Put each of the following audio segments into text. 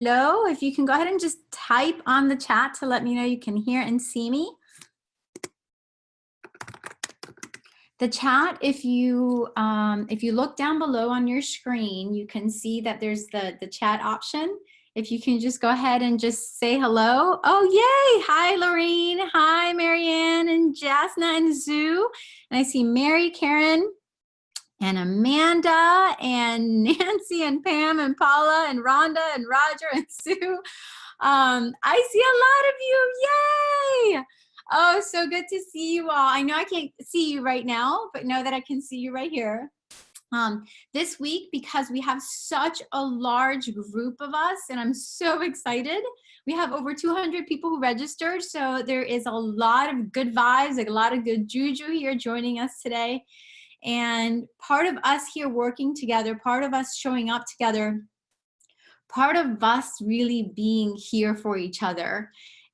hello. If you can go ahead and just type on the chat to let me know you can hear and see me. The chat, if you look down below on your screen, you can see that there's the chat option. If you can just go ahead and just say hello. Oh, yay. Hi, Lorene. Hi, Marianne and Jasna and Zoo. And I see Mary, Karen, and Amanda, and Nancy, and Pam, and Paula, and Rhonda, and Roger, and Sue. I see a lot of you. Yay. Oh, so good to see you all. I know I can't see you right now, but know that I can see you right here. This week, because we have such a large group of us, and I'm so excited. We have over 200 people who registered, so there is a lot of good vibes, a lot of good juju here joining us today. And part of us here working together, part of us showing up together, part of us really being here for each other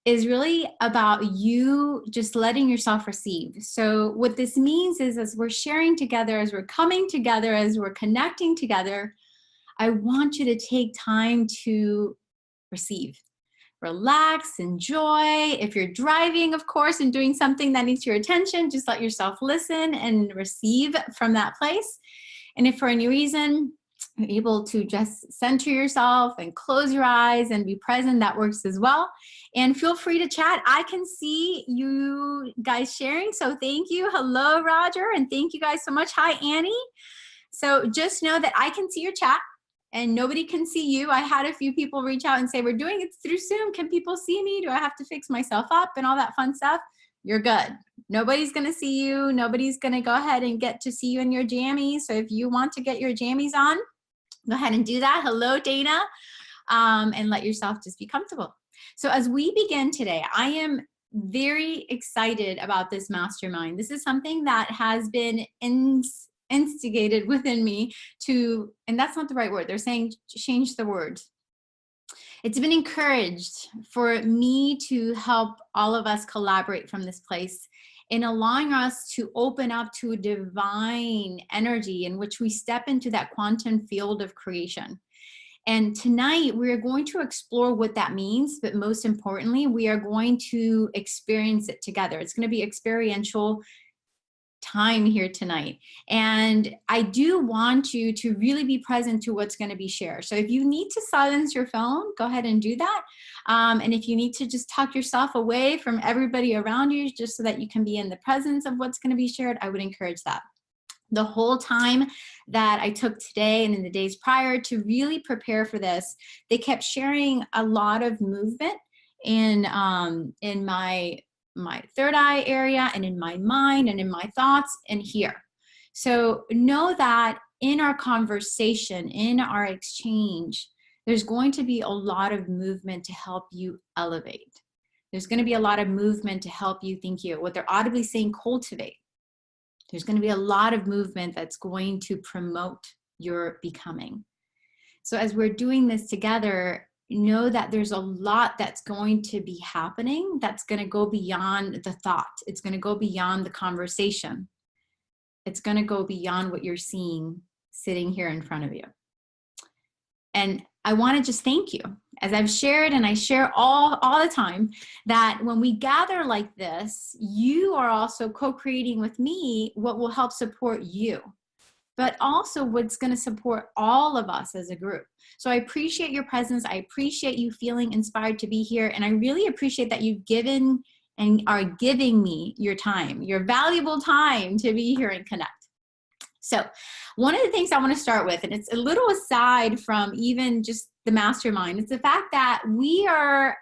is really about you just letting yourself receive. So what this means is, as we're sharing together, as we're coming together, as we're connecting together, I want you to take time to receive. Relax, enjoy. If you're driving, of course, and doing something that needs your attention, just let yourself listen and receive from that place. And if for any reason you're able to just center yourself and close your eyes and be present, that works as well. And feel free to chat. I can see you guys sharing, so thank you. Hello, Roger, and thank you guys so much. Hi, Annie. So just know that I can see your chat and nobody can see you. I had a few people reach out and say, we're doing it through Zoom. Can people see me? Do I have to fix myself up and all that fun stuff? You're good. Nobody's going to see you. Nobody's going to go ahead and get to see you in your jammies. So if you want to get your jammies on, go ahead and do that. Hello, Dana. And let yourself just be comfortable. So as we begin today, I am very excited about this mastermind. This is something that has been instigated within me to, and that's not the right word. They're saying change the word. It's been encouraged for me to help all of us collaborate from this place in allowing us to open up to a divine energy in which we step into that quantum field of creation. And tonight we're going to explore what that means, but most importantly, we are going to experience it together. It's going to be experiential time here tonight. And I do want you to really be present to what's going to be shared. So if you need to silence your phone, go ahead and do that. And if you need to just tuck yourself away from everybody around you, just so that you can be in the presence of what's going to be shared, I would encourage that. The whole time that I took today and in the days prior to really prepare for this, they kept sharing a lot of movement in my third eye area and in my mind and in my thoughts and here. So know that in our conversation, in our exchange, there's going to be a lot of movement to help you elevate. There's going to be a lot of movement to help you think you, what they're audibly saying, cultivate. There's going to be a lot of movement that's going to promote your becoming. So as we're doing this together, know that there's a lot that's going to be happening that's going to go beyond the thought. It's going to go beyond the conversation. It's going to go beyond what you're seeing sitting here in front of you. And I want to just thank you. As I've shared, and I share all the time, that when we gather like this, you are also co-creating with me what will help support you, but also what's going to support all of us as a group. So I appreciate your presence. I appreciate you feeling inspired to be here. And I really appreciate that you've given and are giving me your time, your valuable time to be here and connect. So one of the things I want to start with, and it's a little aside from even just the mastermind, it's the fact that we are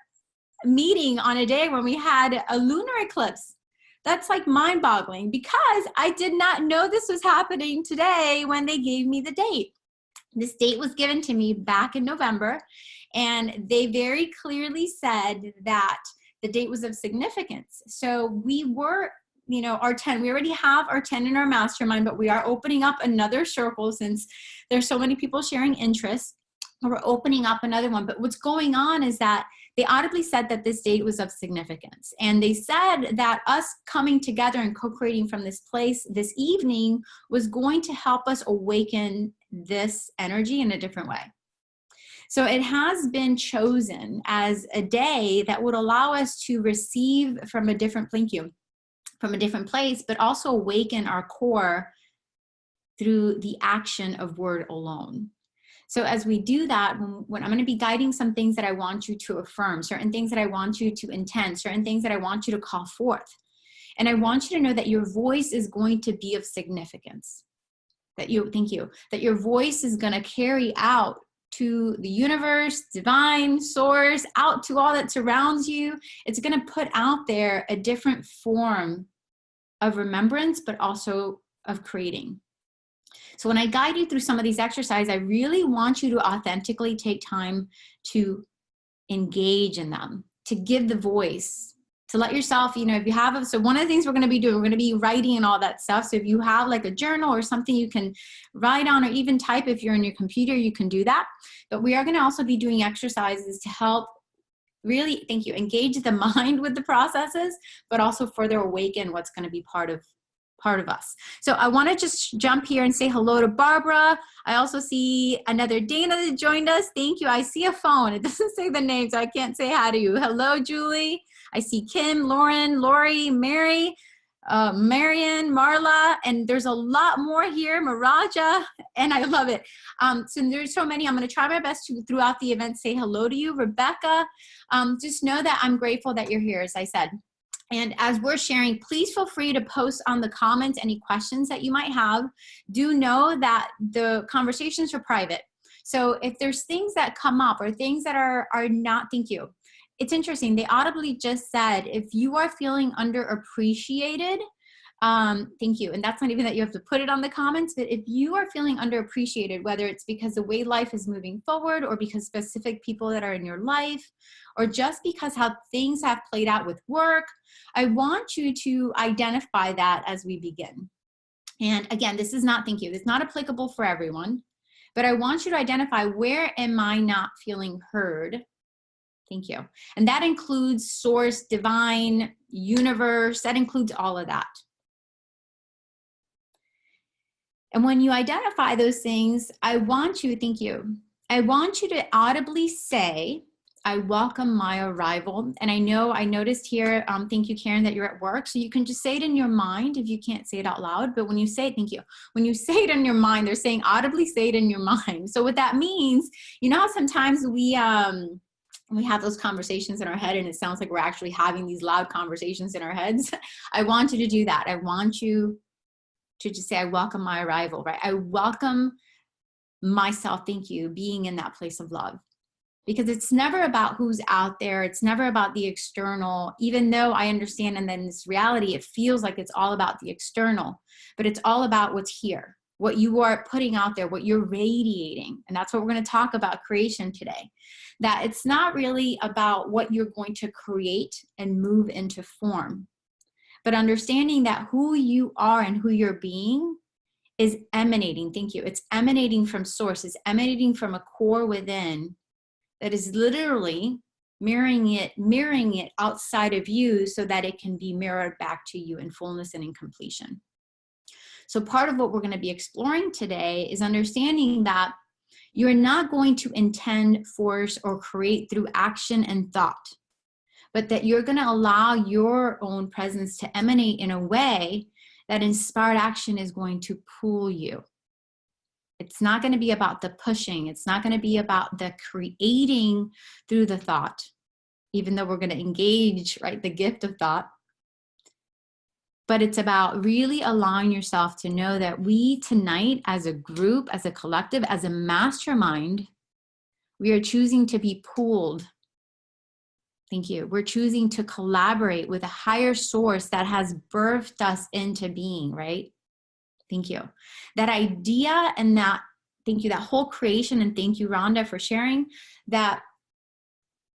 meeting on a day when we had a lunar eclipse. That's like mind-boggling, because I did not know this was happening today when they gave me the date. This date was given to me back in November, and they very clearly said that the date was of significance. So we were, you know, our 10, we already have our 10 in our mastermind, but we are opening up another circle since there's so many people sharing interest. We're opening up another one. But what's going on is that they audibly said that this date was of significance. And they said that us coming together and co-creating from this place this evening was going to help us awaken this energy in a different way. So it has been chosen as a day that would allow us to receive from a different, thank you, from a different place, but also awaken our core through the action of word alone. So as we do that, when I'm going to be guiding some things that I want you to affirm, certain things that I want you to intend, certain things that I want you to call forth. And I want you to know that your voice is going to be of significance. That your voice is going to carry out to the universe, divine, source, out to all that surrounds you. It's going to put out there a different form of remembrance, but also of creating. So when I guide you through some of these exercises, I really want you to authentically take time to engage in them, to give the voice, to let yourself, if you have, so one of the things we're going to be doing, we're going to be writing and all that stuff. So if you have like a journal or something you can write on, or even type, if you're in your computer, you can do that. But we are going to also be doing exercises to help really, engage the mind with the processes, but also further awaken what's going to be part of us. So I want to just jump here and say hello to Barbara. I also see another Dana that joined us. Thank you. I see a phone. It doesn't say the name, so I can't say hi to you. Hello, Julie. I see Kim, Lauren, Lori, Mary, Marion, Marla, and there's a lot more here, Maraja, and I love it. So there's so many. I'm going to try my best to, throughout the event, say hello to you. Rebecca, just know that I'm grateful that you're here, as I said. And as we're sharing, please feel free to post on the comments any questions that you might have. Do know that the conversations are private. So if there's things that come up or things that are not, thank you. It's interesting. They audibly just said, if you are feeling underappreciated, thank you. And that's not even that you have to put it on the comments, but if you are feeling underappreciated, whether it's because the way life is moving forward or because specific people that are in your life, or just because how things have played out with work, I want you to identify that as we begin. And again, this is not, thank you, it's not applicable for everyone, but I want you to identify, where am I not feeling heard? Thank you. And that includes source, divine, universe, that includes all of that. And when you identify those things, I want you, thank you, I want you to audibly say, I welcome my arrival. And I noticed here, thank you, Karen, that you're at work. So you can just say it in your mind if you can't say it out loud. But when you say it, thank you, when you say it in your mind, they're saying audibly say it in your mind. So what that means, how sometimes we have those conversations in our head and it sounds like we're actually having these loud conversations in our heads. I want you to do that. I want you to just say, I welcome my arrival, right? I welcome myself, thank you, being in that place of love. Because it's never about who's out there. It's never about the external, even though I understand, and then this reality, it feels like it's all about the external, but it's all about what's here, what you are putting out there, what you're radiating. And that's what we're going to talk about creation today. That it's not really about what you're going to create and move into form, but understanding that who you are and who you're being is emanating, thank you, it's emanating from source, it's emanating from a core within that is literally mirroring it outside of you so that it can be mirrored back to you in fullness and in completion. So part of what we're going to be exploring today is understanding that you're not going to intend, force, or create through action and thought, but that you're going to allow your own presence to emanate in a way that inspired action is going to pull you. It's not going to be about the pushing. It's not going to be about the creating through the thought, even though we're going to engage, right, the gift of thought. But it's about really allowing yourself to know that we tonight, as a group, as a collective, as a mastermind, we are choosing to be pulled. Thank you. We're choosing to collaborate with a higher source that has birthed us into being, right? Thank you. That idea and that, thank you, that whole creation, and thank you, Rhonda, for sharing that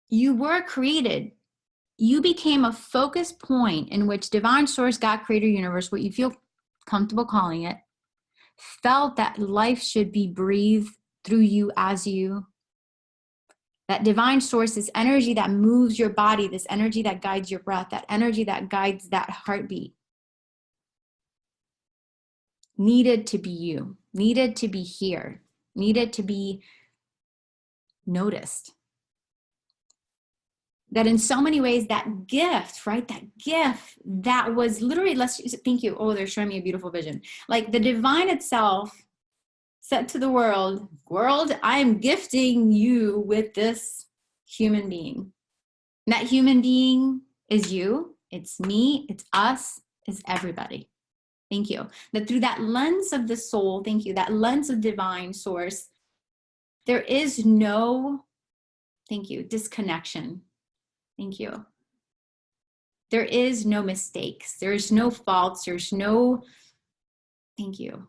you were created. You became a focus point in which divine source, God, creator, universe, what you feel comfortable calling it, felt that life should be breathed through you as you. That divine source, this energy that moves your body, this energy that guides your breath, that energy that guides that heartbeat, needed to be you, needed to be here, needed to be noticed. That in so many ways, that gift, right? That gift that was literally, thank you. Oh, they're showing me a beautiful vision. Like the divine itself said to the world, I'm gifting you with this human being. And that human being is you, it's me, it's us, it's everybody. Thank you. That through that lens of the soul, thank you, that lens of divine source, there is no, thank you, disconnection. Thank you. There is no mistakes. There's no faults. There's no, thank you.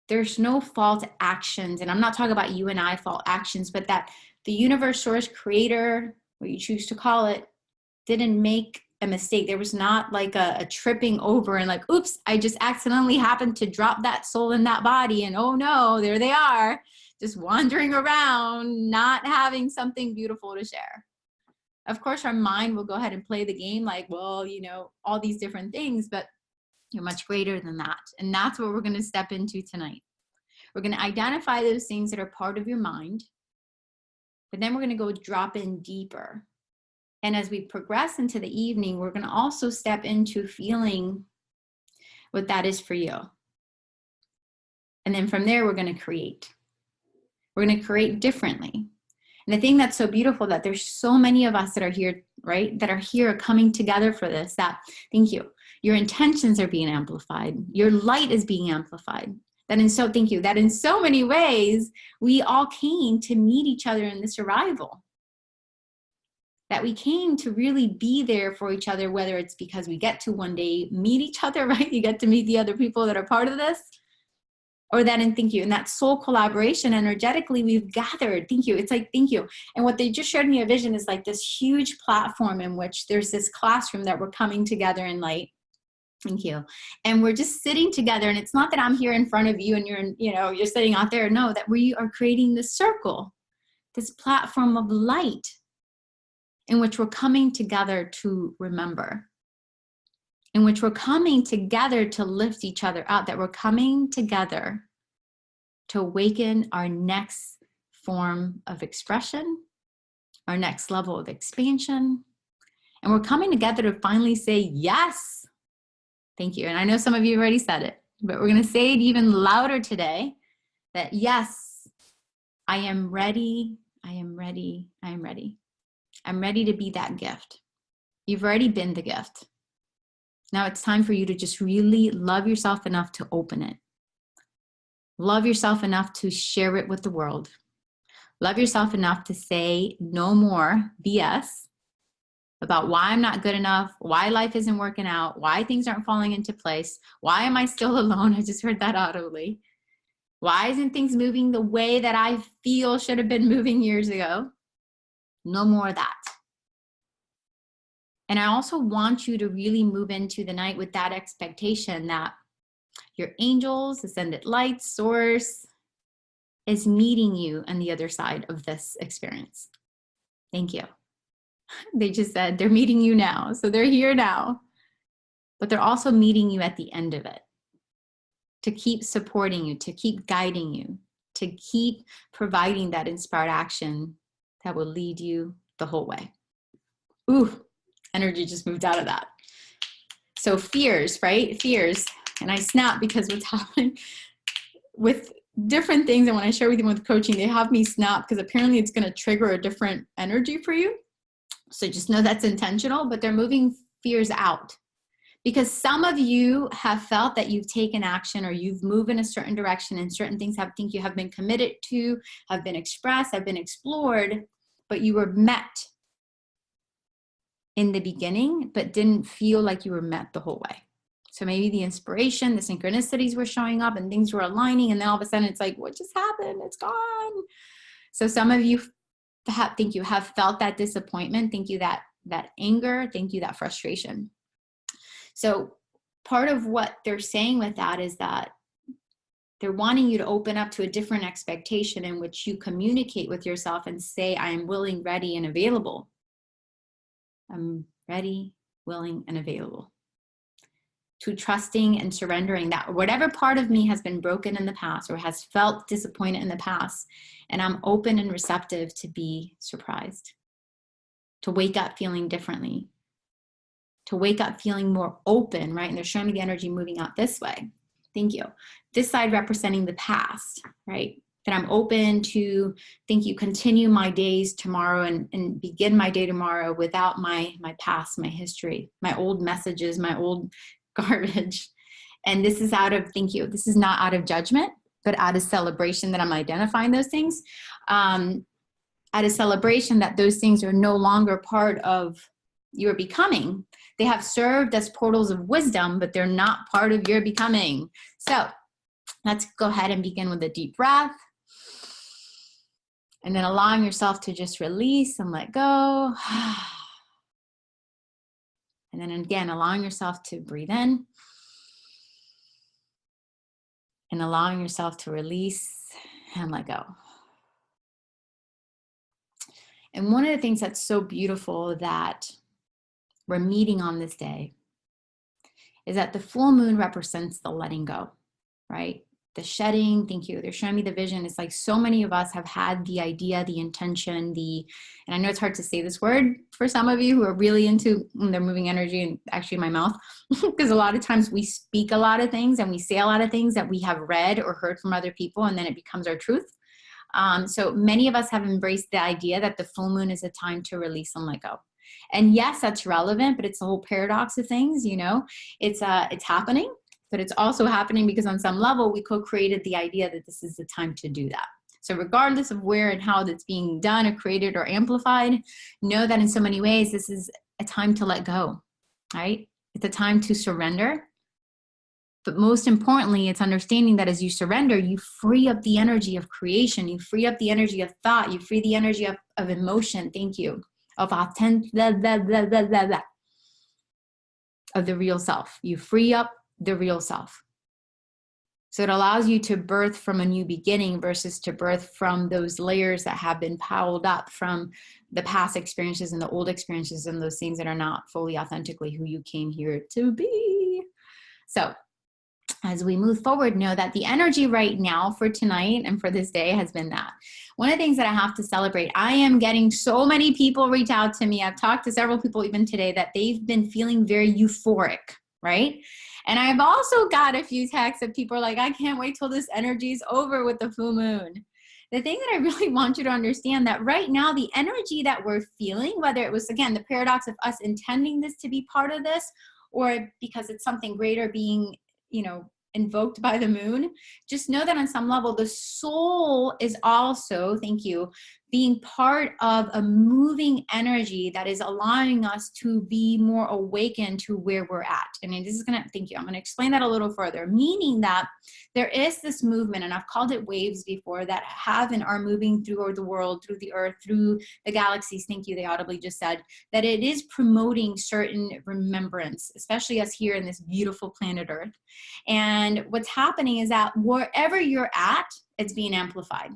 There's no fault actions. And I'm not talking about you and I fault actions, but that the universe, source, creator, what you choose to call it, didn't make a mistake. There was not like a tripping over and like, oops, I just accidentally happened to drop that soul in that body. And oh no, there they are, just wandering around, not having something beautiful to share. Of course, our mind will go ahead and play the game like, well, you know, all these different things, but you're much greater than that. And that's what we're going to step into tonight. We're going to identify those things that are part of your mind, but then we're going to go drop in deeper. And as we progress into the evening, we're going to also step into feeling what that is for you. And then from there, we're going to create. We're going to create differently. And the thing that's so beautiful that there's so many of us that are here, right? That are here coming together for this, that, thank you. Your intentions are being amplified. Your light is being amplified. That in so many ways, we all came to meet each other in this arrival. That we came to really be there for each other, whether it's because we get to one day meet each other, right? You get to meet the other people that are part of this. Or that in thank you, in that soul collaboration, energetically, we've gathered. Thank you. It's like, thank you. And what they just showed me a vision is like this huge platform in which there's this classroom that we're coming together in light. Thank you. And we're just sitting together. And it's not that I'm here in front of you and you're sitting out there. No, that we are creating this circle, this platform of light in which we're coming together to remember. In which we're coming together to lift each other out, that we're coming together to awaken our next form of expression, our next level of expansion. And we're coming together to finally say, yes, thank you. And I know some of you already said it, but we're going to say it even louder today, that yes, I am ready, I am ready, I am ready. I'm ready to be that gift. You've already been the gift. Now it's time for you to just really love yourself enough to open it. Love yourself enough to share it with the world. Love yourself enough to say no more BS about why I'm not good enough, why life isn't working out, why things aren't falling into place, why am I still alone? I just heard that audibly. Why isn't things moving the way that I feel should have been moving years ago? No more of that. And I also want you to really move into the night with that expectation that your angels, ascended light, source is meeting you on the other side of this experience. Thank you. They just said they're meeting you now. So they're here now, but they're also meeting you at the end of it to keep supporting you, to keep guiding you, to keep providing that inspired action that will lead you the whole way. Ooh. Energy just moved out of that. So fears, right? Fears. And I snap because what's happening with different things, and when I share with them with coaching, they have me snap because apparently it's going to trigger a different energy for you. So just know that's intentional, but they're moving fears out. Because some of you have felt that you've taken action or you've moved in a certain direction and certain things you have been committed to, have been expressed, have been explored, but you were met in the beginning, but didn't feel like you were met the whole way. So maybe the inspiration, the synchronicities were showing up and things were aligning. And then all of a sudden it's like, what just happened? It's gone. So some of you have felt that disappointment. Thank you, that anger. Thank you, that frustration. So part of what they're saying with that is that they're wanting you to open up to a different expectation in which you communicate with yourself and say, I am willing, ready, and available. I'm ready, willing, and available to trusting and surrendering that whatever part of me has been broken in the past or has felt disappointed in the past, and I'm open and receptive to be surprised, to wake up feeling differently, to wake up feeling more open, right? And they're showing me the energy moving out this way. Thank you. This side representing the past, right? That I'm open to, thank you, continue my days tomorrow and begin my day tomorrow without my past, my history, my old messages, my old garbage. And this is out of, thank you, this is not out of judgment, but out of celebration that I'm identifying those things. Out of celebration that those things are no longer part of your becoming. They have served as portals of wisdom, but they're not part of your becoming. So let's go ahead and begin with a deep breath. And then allowing yourself to just release and let go. And then again, allowing yourself to breathe in. And allowing yourself to release and let go. And one of the things that's so beautiful that we're meeting on this day is that the full moon represents the letting go, right? The shedding, thank you. They're showing me the vision. It's like so many of us have had the idea, the intention, and I know it's hard to say this word for some of you who are really into their moving energy and actually my mouth, because a lot of times we speak a lot of things and we say a lot of things that we have read or heard from other people, and then it becomes our truth. So many of us have embraced the idea that the full moon is a time to release and let go. And yes, that's relevant, but it's the whole paradox of things, you know, it's happening. But it's also happening because on some level, we co-created the idea that this is the time to do that. So regardless of where and how that's being done or created or amplified, know that in so many ways, this is a time to let go, right? It's a time to surrender. But most importantly, it's understanding that as you surrender, you free up the energy of creation. You free up the energy of thought. You free the energy of emotion. Thank you. Of authentic, of the real self. You free up the real self. So it allows you to birth from a new beginning versus to birth from those layers that have been piled up from the past experiences and the old experiences and those things that are not fully authentically who you came here to be. So as we move forward, know that the energy right now for tonight and for this day has been that. One of the things that I have to celebrate, I am getting so many people reach out to me. I've talked to several people even today that they've been feeling very euphoric, right? And I've also got a few texts of people like, I can't wait till this energy is over with the full moon. The thing that I really want you to understand that right now, the energy that we're feeling, whether it was, again, the paradox of us intending this to be part of this, or because it's something greater being, you know, invoked by the moon, just know that on some level, the soul is also, thank you, being part of a moving energy that is allowing us to be more awakened to where we're at. And this is going to, thank you, I'm going to explain that a little further, meaning that there is this movement, and I've called it waves before, that have and are moving through the world, through the earth, through the galaxies. Thank you, they audibly just said, that it is promoting certain remembrance, especially us here in this beautiful planet Earth. And what's happening is that wherever you're at, it's being amplified.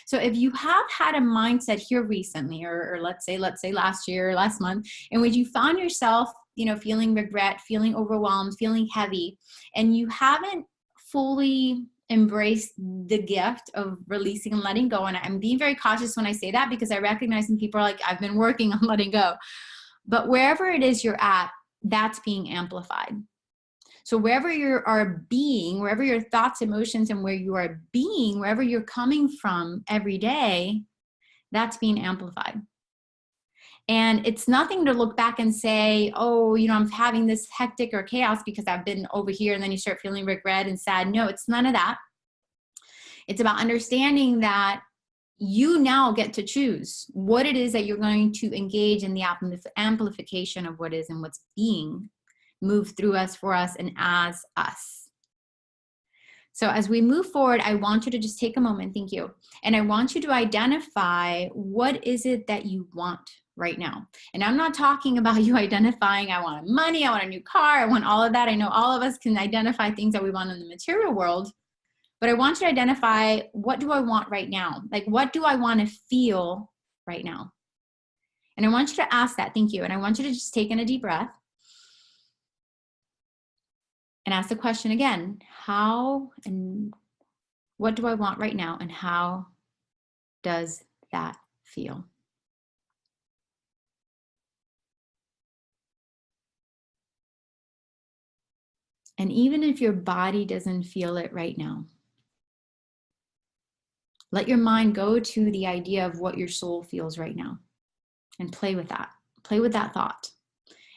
So if you have had a mindset here recently, or let's say last year or last month, in which you found yourself, you know, feeling regret, feeling overwhelmed, feeling heavy, and you haven't fully embraced the gift of releasing and letting go. And I'm being very cautious when I say that, because I recognize some people are like, I've been working on letting go. But wherever it is you're at, that's being amplified. So wherever you are being, wherever your thoughts, emotions, and where you are being, wherever you're coming from every day, that's being amplified. And it's nothing to look back and say, oh, you know, I'm having this hectic or chaos because I've been over here, and then you start feeling regret and sad. No, it's none of that. It's about understanding that you now get to choose what it is that you're going to engage in the amplification of what is and what's being move through us, for us, and as us. So as we move forward, I want you to just take a moment, thank you. And I want you to identify what is it that you want right now. And I'm not talking about you identifying, I want money, I want a new car, I want all of that. I know all of us can identify things that we want in the material world, but I want you to identify, what do I want right now? Like, what do I want to feel right now? And I want you to ask that, thank you. And I want you to just take in a deep breath. And ask the question again, how and what do I want right now, and how does that feel? And even if your body doesn't feel it right now, let your mind go to the idea of what your soul feels right now and play with that. Play with that thought.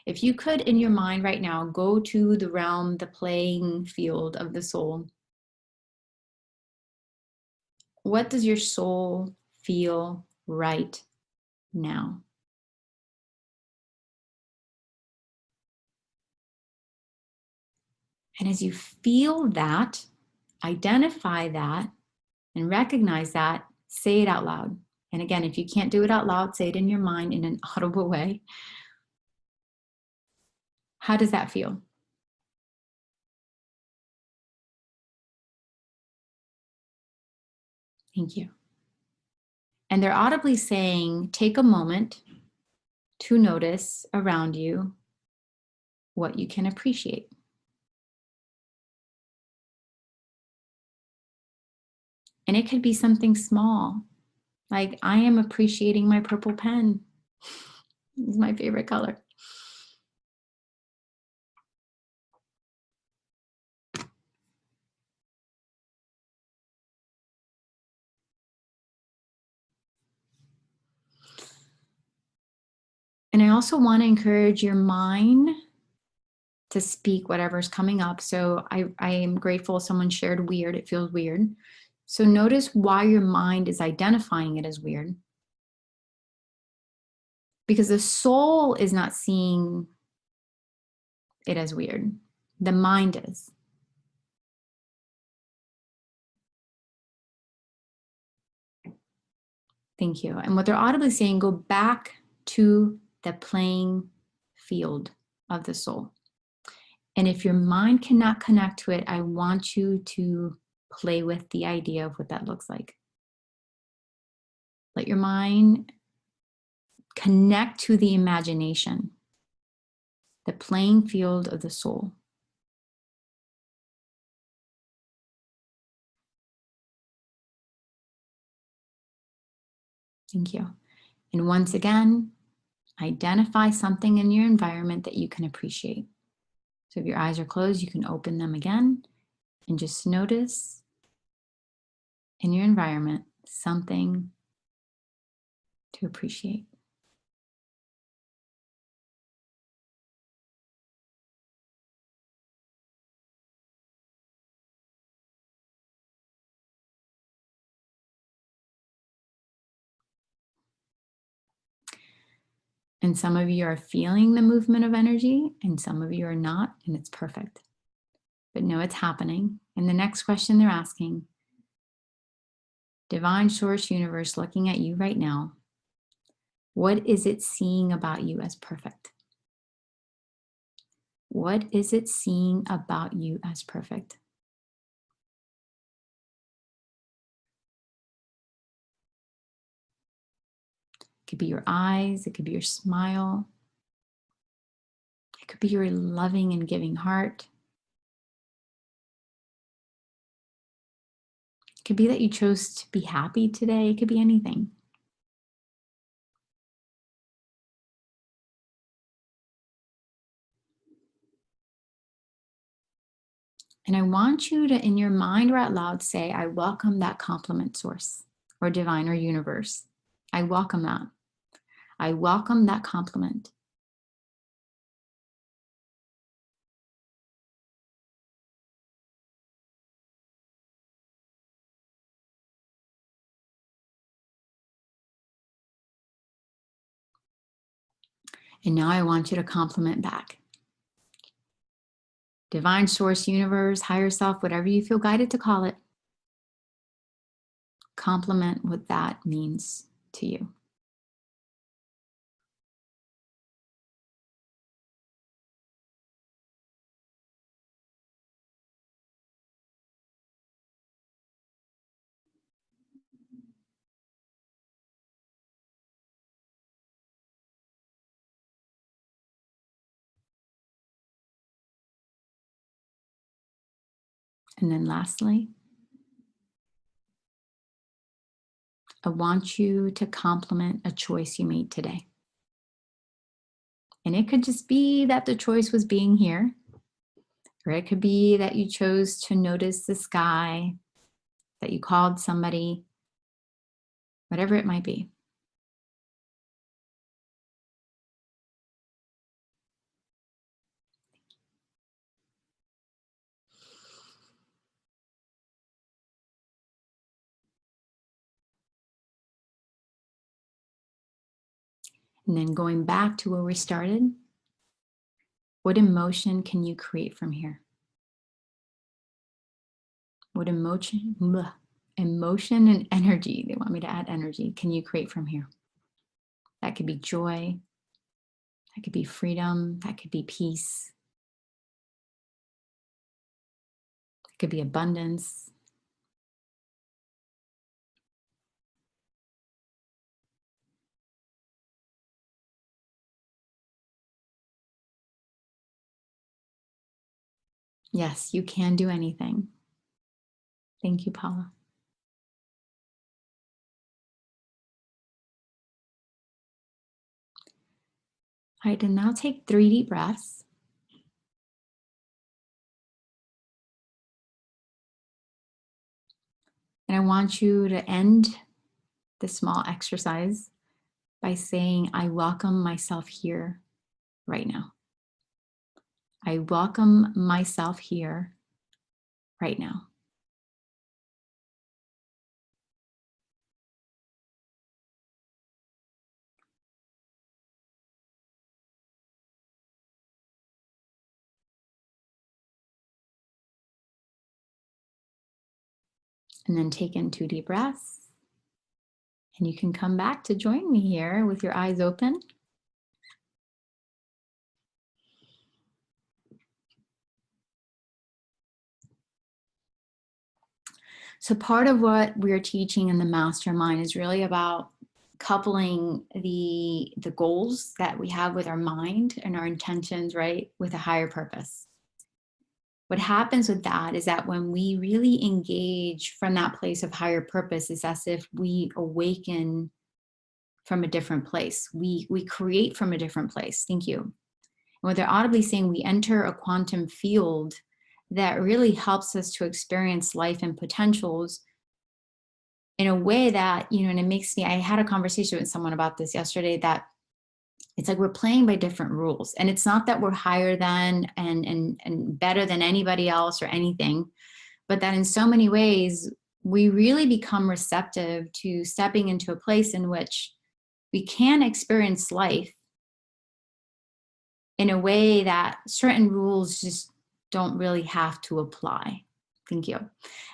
If you could, in your mind right now, go to the realm, the playing field of the soul, what does your soul feel right now? And as you feel that, identify that, and recognize that, say it out loud. And again, if you can't do it out loud, say it in your mind in an audible way. How does that feel? Thank you. And they're audibly saying, take a moment to notice around you what you can appreciate. And it could be something small, like I am appreciating my purple pen. It's my favorite color. And I also want to encourage your mind to speak whatever's coming up. So I am grateful someone shared weird. It feels weird. So notice why your mind is identifying it as weird. Because the soul is not seeing it as weird. The mind is. Thank you. And what they're audibly saying, go back to the playing field of the soul. And if your mind cannot connect to it, I want you to play with the idea of what that looks like. Let your mind connect to the imagination, the playing field of the soul. Thank you. And once again, identify something in your environment that you can appreciate. So if your eyes are closed, you can open them again and just notice in your environment something to appreciate. And some of you are feeling the movement of energy, and some of you are not, and it's perfect. But know it's happening. And the next question they're asking, Divine Source Universe looking at you right now, what is it seeing about you as perfect? What is it seeing about you as perfect? It could be your eyes, it could be your smile, it could be your loving and giving heart. It could be that you chose to be happy today, it could be anything. And I want you to, in your mind or out loud, say, I welcome that compliment, source or divine or universe. I welcome that. I welcome that compliment. And now I want you to compliment back. Divine source, universe, higher self, whatever you feel guided to call it. Compliment what that means to you. And then lastly, I want you to compliment a choice you made today. And it could just be that the choice was being here, or it could be that you chose to notice the sky, that you called somebody, whatever it might be. And then going back to where we started, what emotion can you create from here? What emotion and energy, they want me to add energy, can you create from here? That could be joy, that could be freedom, that could be peace, it could be abundance. Yes, you can do anything. Thank you, Paula. All right, and now take 3 deep breaths. And I want you to end this small exercise by saying, I welcome myself here right now. I welcome myself here right now. And then take in 2 deep breaths. And you can come back to join me here with your eyes open. So part of what we're teaching in the Mastermind is really about coupling the goals that we have with our mind and our intentions, right, with a higher purpose. What happens with that is that when we really engage from that place of higher purpose, it's as if we awaken from a different place. We create from a different place. Thank you. And what they're audibly saying, we enter a quantum field that really helps us to experience life and potentials in a way that, you know, and it makes me, I had a conversation with someone about this yesterday, that it's like we're playing by different rules. And it's not that we're higher than and better than anybody else or anything, but that in so many ways, we really become receptive to stepping into a place in which we can experience life in a way that certain rules just don't really have to apply. Thank you.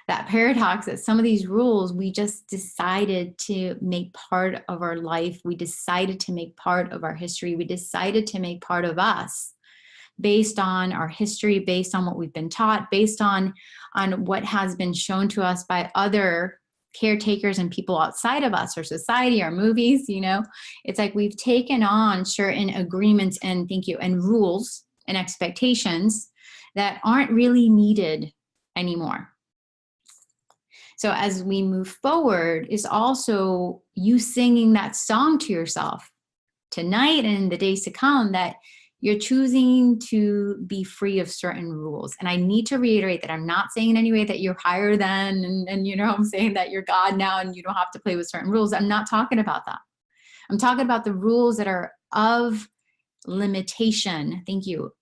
That paradox that some of these rules we just decided to make part of our life. We decided to make part of our history. We decided to make part of us based on our history, based on what we've been taught, based on what has been shown to us by other caretakers and people outside of us, or society, or movies. You know, it's like we've taken on certain agreements and thank you, and rules and expectations that aren't really needed anymore. So as we move forward is also you singing that song to yourself tonight and in the days to come, that you're choosing to be free of certain rules. And I need to reiterate that I'm not saying in any way that you're higher than, and you know, I'm saying that you're God now and you don't have to play with certain rules. I'm not talking about that. I'm talking about the rules that are of limitation. Thank you.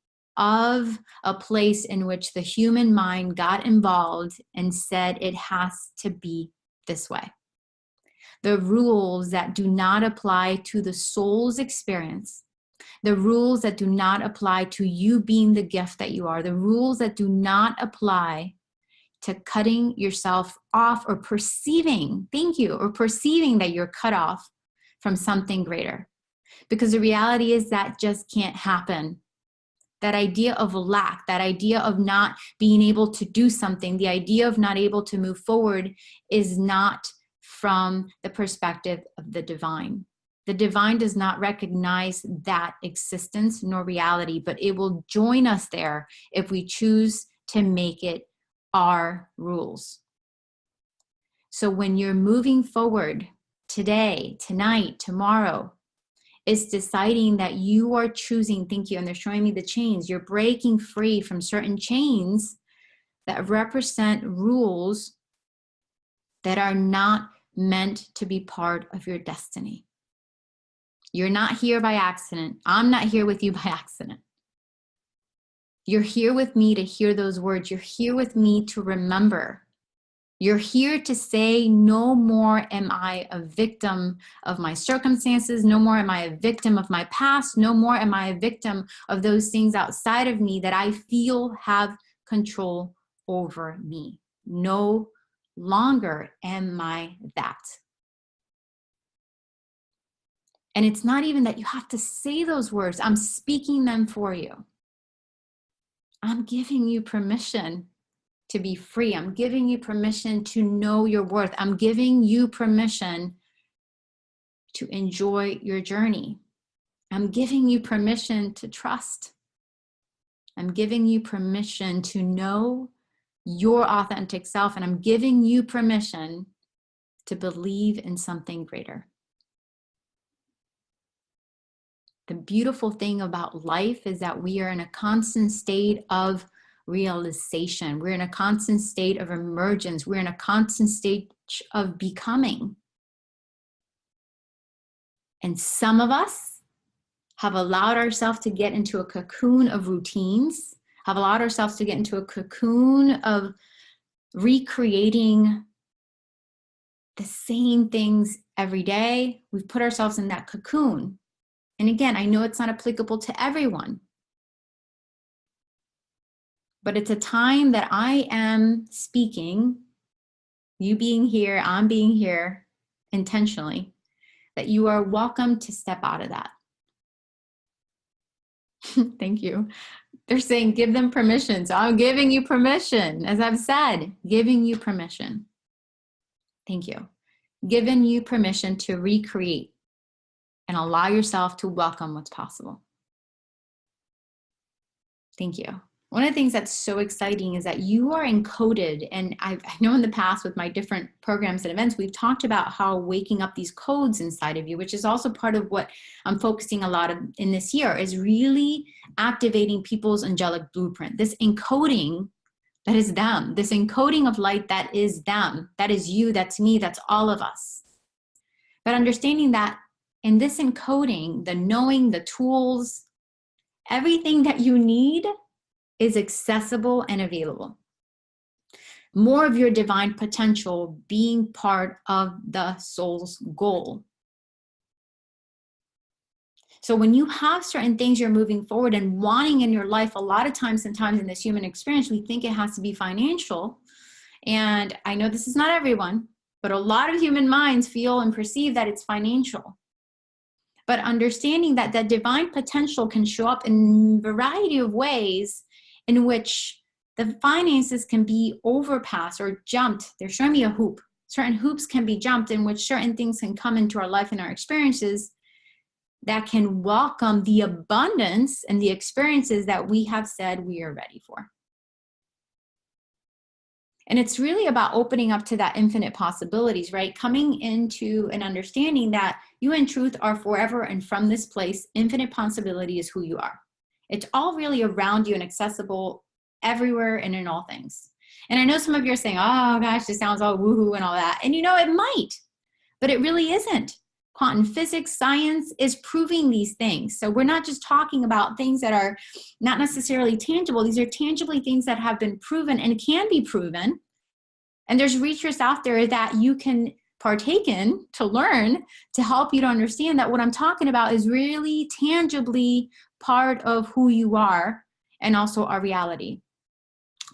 Of a place in which the human mind got involved and said it has to be this way. The rules that do not apply to the soul's experience, the rules that do not apply to you being the gift that you are, the rules that do not apply to cutting yourself off or perceiving, thank you, or perceiving that you're cut off from something greater. Because the reality is that just can't happen. That idea of lack, that idea of not being able to do something, the idea of not able to move forward is not from the perspective of the divine. The divine does not recognize that existence nor reality, but it will join us there if we choose to make it are rules. So when you're moving forward today, tonight, tomorrow, it's deciding that you are choosing, thank you, and they're showing me the chains. You're breaking free from certain chains that represent rules that are not meant to be part of your destiny. You're not here by accident. I'm not here with you by accident. You're here with me to hear those words. You're here with me to remember. You're here to say, no more am I a victim of my circumstances. No more am I a victim of my past. No more am I a victim of those things outside of me that I feel have control over me. No longer am I that. And it's not even that you have to say those words. I'm speaking them for you. I'm giving you permission to be free. I'm giving you permission to know your worth. I'm giving you permission to enjoy your journey. I'm giving you permission to trust. I'm giving you permission to know your authentic self. And I'm giving you permission to believe in something greater. The beautiful thing about life is that we are in a constant state of realization. We're in a constant state of emergence. We're in a constant state of becoming. And some of us have allowed ourselves to get into a cocoon of routines, have allowed ourselves to get into a cocoon of recreating the same things every day. We've put ourselves in that cocoon. And again, I know it's not applicable to everyone, but it's a time that I am speaking, you being here, I'm being here intentionally, that you are welcome to step out of that. Thank you. They're saying give them permission. So I'm giving you permission. As I've said, giving you permission. Thank you. Giving you permission to recreate and allow yourself to welcome what's possible. Thank you. One of the things that's so exciting is that you are encoded, and I know in the past with my different programs and events, we've talked about how waking up these codes inside of you, which is also part of what I'm focusing a lot of in this year, is really activating people's angelic blueprint. This encoding that is them, this encoding of light that is them, that is you, that's me, that's all of us. But understanding that in this encoding, the knowing, the tools, everything that you need is accessible and available. More of your divine potential being part of the soul's goal. So when you have certain things you're moving forward and wanting in your life, a lot of times, sometimes in this human experience, we think it has to be financial. And I know this is not everyone, but a lot of human minds feel and perceive that it's financial. But understanding that that divine potential can show up in a variety of ways in which the finances can be overpassed or jumped. They're showing me a hoop. Certain hoops can be jumped in which certain things can come into our life and our experiences that can welcome the abundance and the experiences that we have said we are ready for. And it's really about opening up to that infinite possibilities, right? Coming into an understanding that you in truth are forever, and from this place, infinite possibility is who you are. It's all really around you and accessible everywhere and in all things. And I know some of you are saying, oh gosh, this sounds all woohoo and all that. And you know, it might, but it really isn't. Quantum physics, science is proving these things. So we're not just talking about things that are not necessarily tangible. These are tangibly things that have been proven and can be proven. And there's research out there that you can partake in to learn to help you to understand that what I'm talking about is really tangibly part of who you are and also our reality.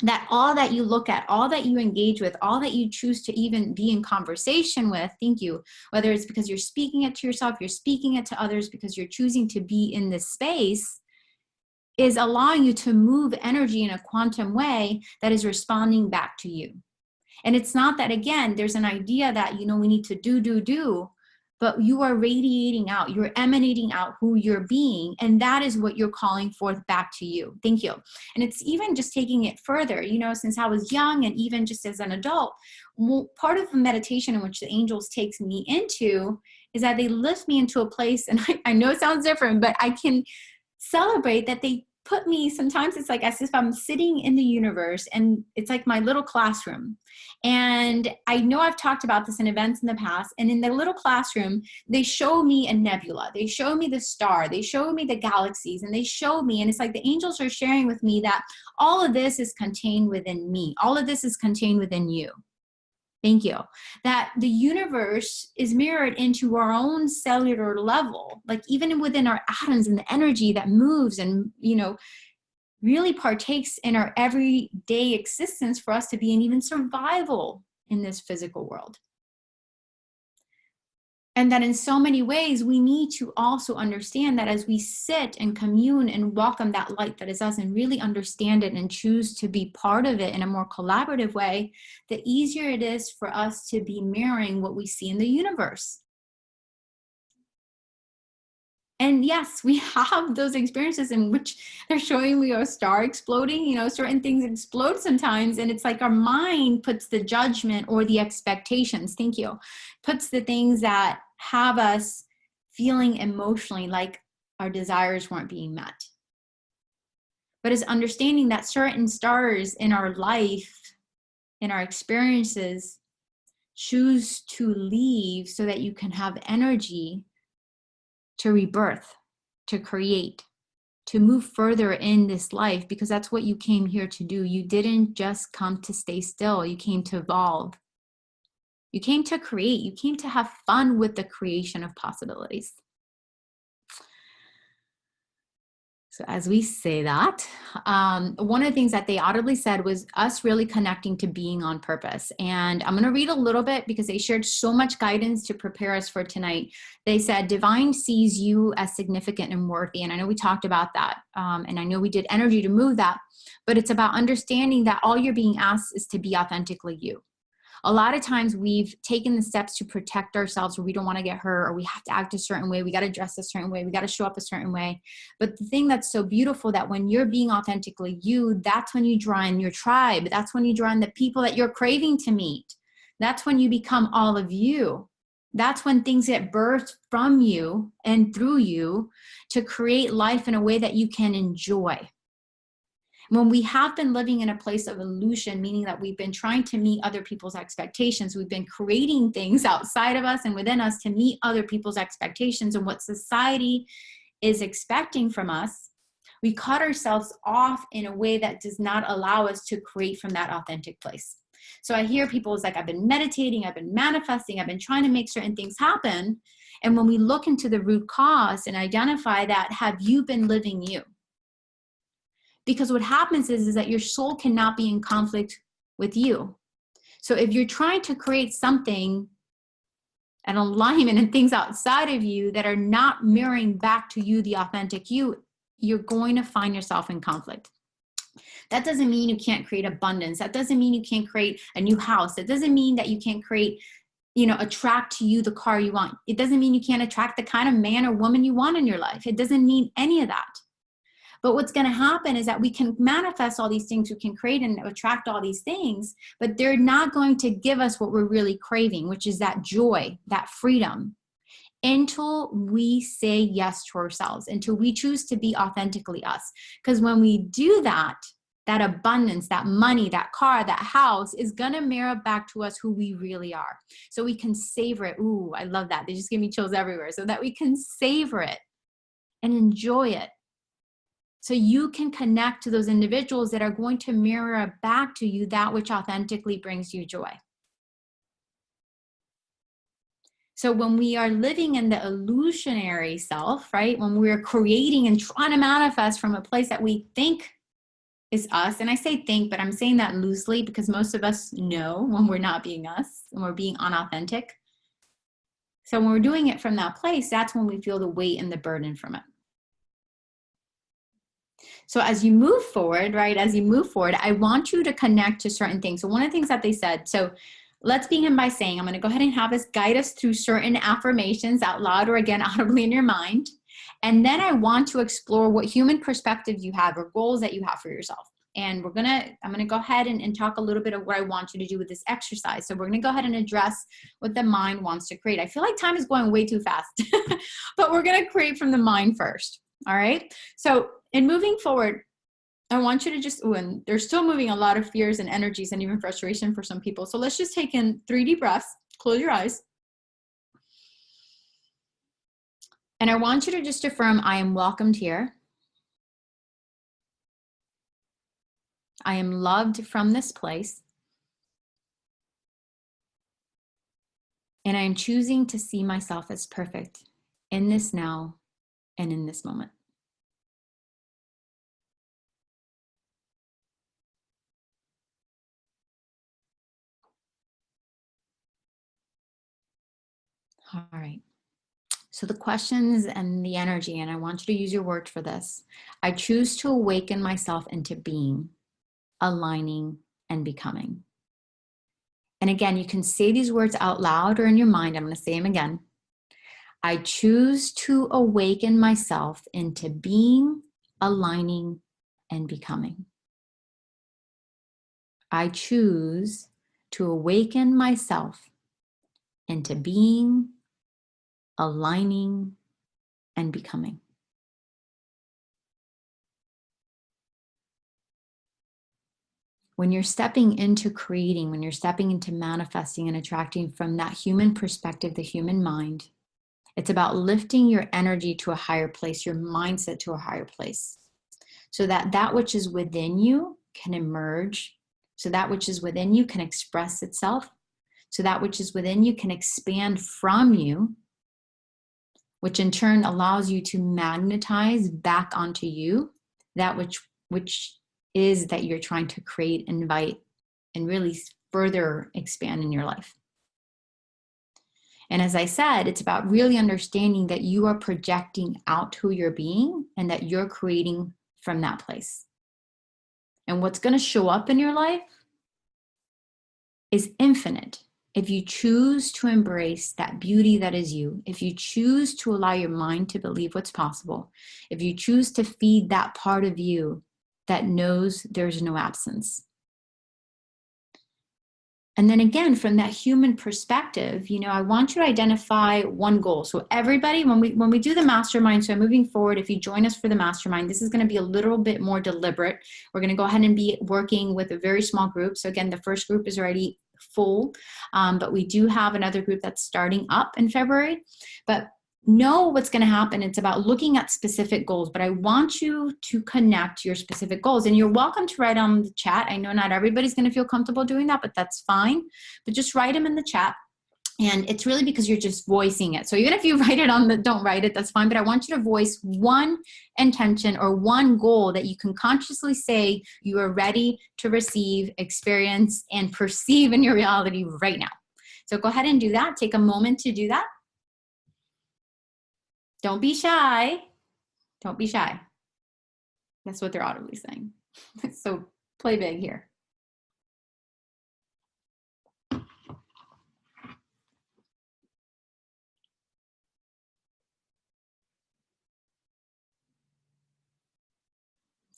That all that you look at, all that you engage with, all that you choose to even be in conversation with, thank you, whether it's because you're speaking it to yourself, you're speaking it to others because you're choosing to be in this space, is allowing you to move energy in a quantum way that is responding back to you. And it's not that, again, there's an idea that, you know, we need to do, but you are radiating out, you're emanating out who you're being, and that is what you're calling forth back to you. Thank you. And it's even just taking it further, you know, since I was young and even just as an adult, part of the meditation in which the angels takes me into is that they lift me into a place, and I know it sounds different, but I can celebrate that they put me, sometimes it's like as if I'm sitting in the universe and it's like my little classroom. And I know I've talked about this in events in the past, and in the little classroom, they show me a nebula, they show me the star, they show me the galaxies, and they show me, and it's like the angels are sharing with me that all of this is contained within me. All of this is contained within you. Thank you. That the universe is mirrored into our own cellular level, like even within our atoms and the energy that moves and, you know, really partakes in our everyday existence for us to be in even survival in this physical world. And that in so many ways, we need to also understand that as we sit and commune and welcome that light that is us and really understand it and choose to be part of it in a more collaborative way, the easier it is for us to be mirroring what we see in the universe. And yes, we have those experiences in which they're showing me a star exploding, you know, certain things explode sometimes. And it's like our mind puts the judgment or the expectations, thank you, puts the things that have us feeling emotionally like our desires weren't being met. But it's understanding that certain stars in our life, in our experiences, choose to leave so that you can have energy to rebirth, to create, to move further in this life, because that's what you came here to do. You didn't just come to stay still. You came to evolve. You came to create. You came to have fun with the creation of possibilities. So as we say that, one of the things that they audibly said was us really connecting to being on purpose. And I'm going to read a little bit because they shared so much guidance to prepare us for tonight. They said, divine sees you as significant and worthy. And I know we talked about that. And I know we did energy to move that, but it's about understanding that all you're being asked is to be authentically you. A lot of times we've taken the steps to protect ourselves where we don't want to get hurt, or we have to act a certain way. We got to dress a certain way. We got to show up a certain way. But the thing that's so beautiful that when you're being authentically you, that's when you draw in your tribe. That's when you draw in the people that you're craving to meet. That's when you become all of you. That's when things get birthed from you and through you to create life in a way that you can enjoy. When we have been living in a place of illusion, meaning that we've been trying to meet other people's expectations, we've been creating things outside of us and within us to meet other people's expectations and what society is expecting from us, we cut ourselves off in a way that does not allow us to create from that authentic place. So I hear people, it's like, I've been meditating, I've been manifesting, I've been trying to make certain things happen. And when we look into the root cause and identify that, have you been living you? Because what happens is that your soul cannot be in conflict with you. So if you're trying to create something, an alignment and things outside of you that are not mirroring back to you, the authentic you, you're going to find yourself in conflict. That doesn't mean you can't create abundance. That doesn't mean you can't create a new house. That doesn't mean that you can't create, attract to you the car you want. It doesn't mean you can't attract the kind of man or woman you want in your life. It doesn't mean any of that. But what's going to happen is that we can manifest all these things, we can create and attract all these things, but they're not going to give us what we're really craving, which is that joy, that freedom, until we say yes to ourselves, until we choose to be authentically us. Because when we do that, that abundance, that money, that car, that house is going to mirror back to us who we really are. So we can savor it. Ooh, I love that. They just give me chills everywhere. So that we can savor it and enjoy it. So you can connect to those individuals that are going to mirror back to you that which authentically brings you joy. So when we are living in the illusionary self, right? When we're creating and trying to manifest from a place that we think is us, and I say think, but I'm saying that loosely because most of us know when we're not being us and we're being unauthentic. So when we're doing it from that place, that's when we feel the weight and the burden from it. So as you move forward, right, I want you to connect to certain things. So one of the things that they said, so let's begin by saying, I'm going to go ahead and have us guide us through certain affirmations out loud or again, audibly in your mind. And then I want to explore what human perspectives you have or goals that you have for yourself. And I'm gonna go ahead and talk a little bit of what I want you to do with this exercise. So we're gonna go ahead and address what the mind wants to create. I feel like time is going way too fast, but we're gonna create from the mind first, all right? So in moving forward, I want you to just, and they're still moving a lot of fears and energies and even frustration for some people. So let's just take in 3 deep breaths, close your eyes. And I want you to just affirm, I am welcomed here. I am loved from this place. And I am choosing to see myself as perfect in this now and in this moment. All right. So the questions and the energy, and I want you to use your words for this. I choose to awaken myself into being, aligning, and becoming. And again, you can say these words out loud or in your mind. I'm going to say them again. I choose to awaken myself into being, aligning, and becoming. I choose to awaken myself into being, aligning, and becoming. When you're stepping into creating, when you're stepping into manifesting and attracting from that human perspective, the human mind, it's about lifting your energy to a higher place, your mindset to a higher place, so that that which is within you can emerge, so that which is within you can express itself, so that which is within you can expand from you, which in turn allows you to magnetize back onto you that which is that you're trying to create, invite, and really further expand in your life. And as I said, it's about really understanding that you are projecting out who you're being and that you're creating from that place. And what's going to show up in your life is infinite. If you choose to embrace that beauty that is you, if you choose to allow your mind to believe what's possible, if you choose to feed that part of you that knows there's no absence. And then again, from that human perspective, I want you to identify one goal. So everybody, when we do the mastermind, so moving forward, if you join us for the mastermind, this is going to be a little bit more deliberate. We're going to go ahead and be working with a very small group. So again, the first group is already full, but we do have another group that's starting up in February. But know what's going to happen. It's about looking at specific goals, but I want you to connect your specific goals, and you're welcome to write on the chat. I know not everybody's going to feel comfortable doing that, but that's fine. But just write them in the chat. And it's really because you're just voicing it. So even if you write it on don't write it, that's fine. But I want you to voice one intention or one goal that you can consciously say you are ready to receive, experience, and perceive in your reality right now. So go ahead and do that. Take a moment to do that. Don't be shy. Don't be shy. That's what they're audibly saying. So play big here.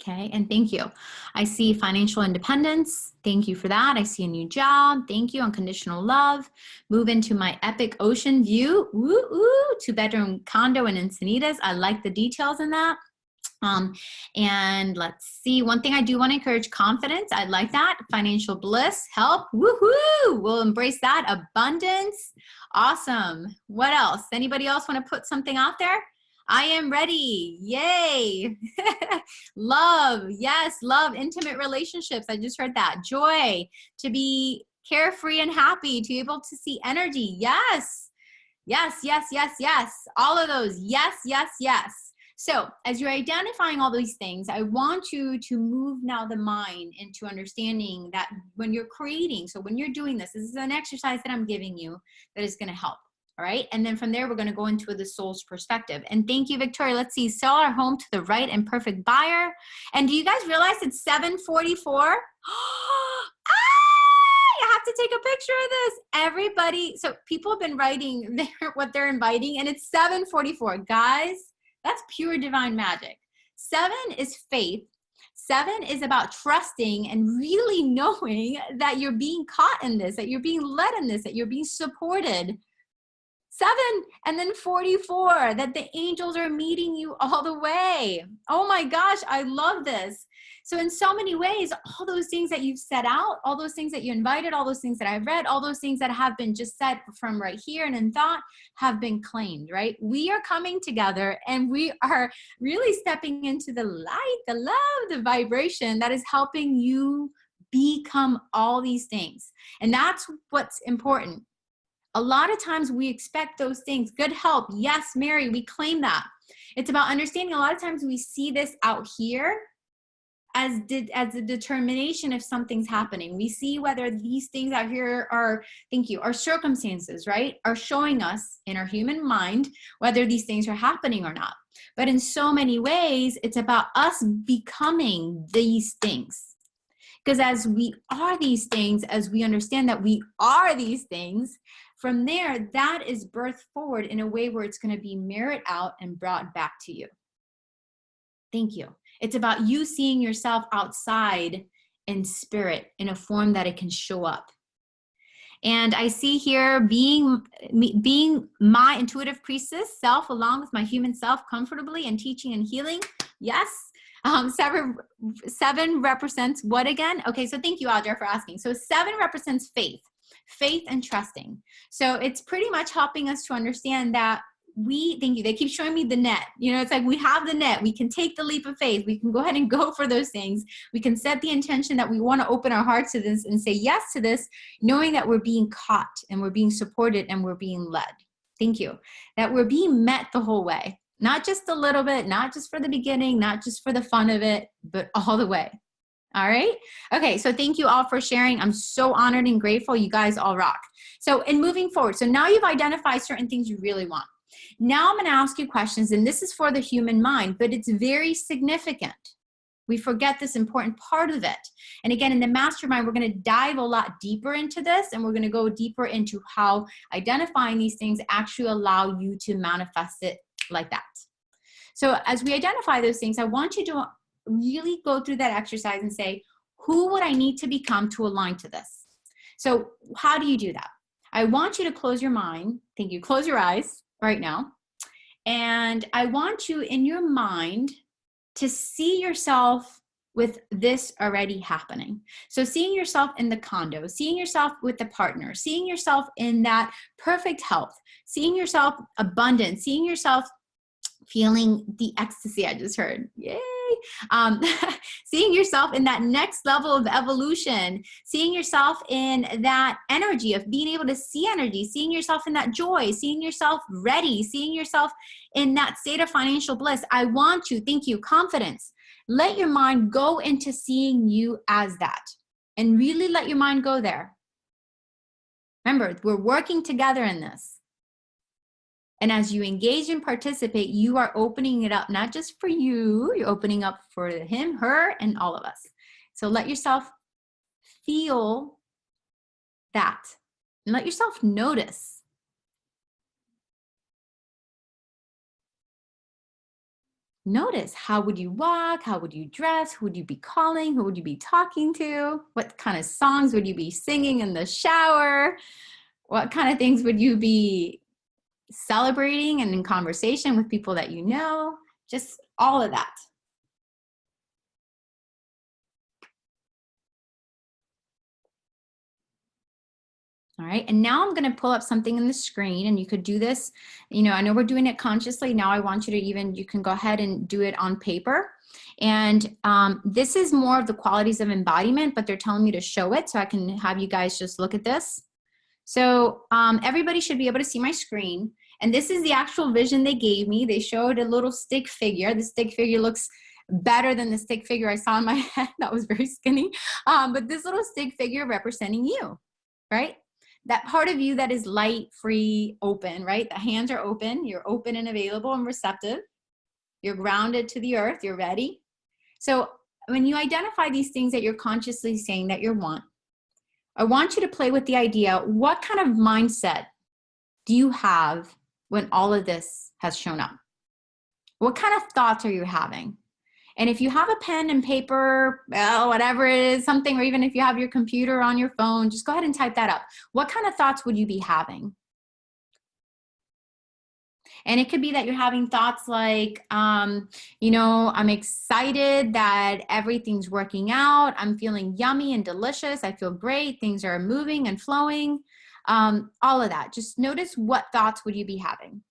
Okay, and thank you. I see financial independence. Thank you for that. I see a new job. Thank you. Unconditional love. Move into my epic ocean view. Woo, woo. 2-bedroom condo in Encinitas. I like the details in that. And let's see. One thing I do want to encourage: confidence. I like that. Financial bliss. Help. Woohoo! We'll embrace that. Abundance. Awesome. What else? Anybody else want to put something out there? I am ready. Yay. Love. Yes. Love. Intimate relationships. I just heard that. Joy. To be carefree and happy. To be able to see energy. Yes. Yes. Yes. Yes. Yes. All of those. Yes. Yes. Yes. So as you're identifying all these things, I want you to move now the mind into understanding that when you're creating, so when you're doing this is an exercise that I'm giving you that is going to help. All right. And then from there, we're going to go into the soul's perspective. And thank you, Victoria. Let's see. Sell our home to the right and perfect buyer. And do you guys realize it's 7:44? I have to to take a picture of this. Everybody, so people have been writing what they're inviting, and it's 7:44. Guys, that's pure divine magic. 7 is faith. 7 is about trusting and really knowing that you're being caught in this, that you're being led in this, that you're being supported. 7 and then 44, that the angels are meeting you all the way. Oh my gosh, I love this. So in so many ways, all those things that you've set out, all those things that you invited, all those things that I've read, all those things that have been just said from right here and in thought have been claimed, right? We are coming together and we are really stepping into the light, the love, the vibration that is helping you become all these things. And that's what's important. A lot of times we expect those things. Good health. Yes, Mary, we claim that. It's about understanding. A lot of times we see this out here as a determination if something's happening. We see whether these things out here are, thank you, our circumstances, right, are showing us in our human mind whether these things are happening or not. But in so many ways, it's about us becoming these things. Because as we are these things, as we understand that we are these things, from there, that is birthed forward in a way where it's going to be mirrored out and brought back to you. Thank you. It's about you seeing yourself outside in spirit in a form that it can show up. And I see here being my intuitive priestess self along with my human self comfortably and teaching and healing. Yes. 7 represents what again? Okay, so thank you, Audra, for asking. So 7 represents faith and trusting. So it's pretty much helping us to understand that thank you, they keep showing me the net. You know, it's like we have the net. We can take the leap of faith. We can go ahead and go for those things. We can set the intention that we want to open our hearts to this and say yes to this, knowing that we're being caught and we're being supported and we're being led. Thank you. That we're being met the whole way. Not just a little bit, not just for the beginning, not just for the fun of it, but all the way. All right. Okay. So thank you all for sharing. I'm so honored and grateful. You guys all rock. So in moving forward, so now you've identified certain things you really want. Now I'm going to ask you questions, and this is for the human mind, but it's very significant. We forget this important part of it. And again, in the mastermind, we're going to dive a lot deeper into this, and we're going to go deeper into how identifying these things actually allow you to manifest it like that. So as we identify those things, I want you to really go through that exercise and say, who would I need to become to align to this? So how do you do that? I want you to close your mind. Thank you. Close your eyes right now. And I want you in your mind to see yourself with this already happening. So seeing yourself in the condo, seeing yourself with the partner, seeing yourself in that perfect health, seeing yourself abundant, seeing yourself feeling the ecstasy I just heard. Yay. Seeing yourself in that next level of evolution, seeing yourself in that energy of being able to see energy, seeing yourself in that joy, seeing yourself ready, seeing yourself in that state of financial bliss. I want you, thank you, confidence. Let your mind go into seeing you as that and really let your mind go there. Remember, we're working together in this. And as you engage and participate, you are opening it up, not just for you, you're opening up for him, her, and all of us. So let yourself feel that and let yourself notice. Notice, how would you walk? How would you dress? Who would you be calling? Who would you be talking to? What kind of songs would you be singing in the shower? What kind of things would you be celebrating and in conversation with people that you know? Just all of that. All right, and now I'm going to pull up something in the screen, and you could do this, you know, I know we're doing it consciously. Now I want you to you can go ahead and do it on paper. And this is more of the qualities of embodiment, but they're telling me to show it, so I can have you guys just look at this. So everybody should be able to see my screen. And this is the actual vision they gave me. They showed a little stick figure. The stick figure looks better than the stick figure I saw in my head. That was very skinny. But this little stick figure representing you, right? That part of you that is light, free, open, right? The hands are open. You're open and available and receptive. You're grounded to the earth. You're ready. So when you identify these things that you're consciously saying that you want, I want you to play with the idea, what kind of mindset do you have when all of this has shown up? What kind of thoughts are you having? And if you have a pen and paper, whatever it is, something, or even if you have your computer on your phone, just go ahead and type that up. What kind of thoughts would you be having? And it could be that you're having thoughts like, you know, I'm excited that everything's working out. I'm feeling yummy and delicious. I feel great. Things are moving and flowing. All of that. Just notice, what thoughts would you be having?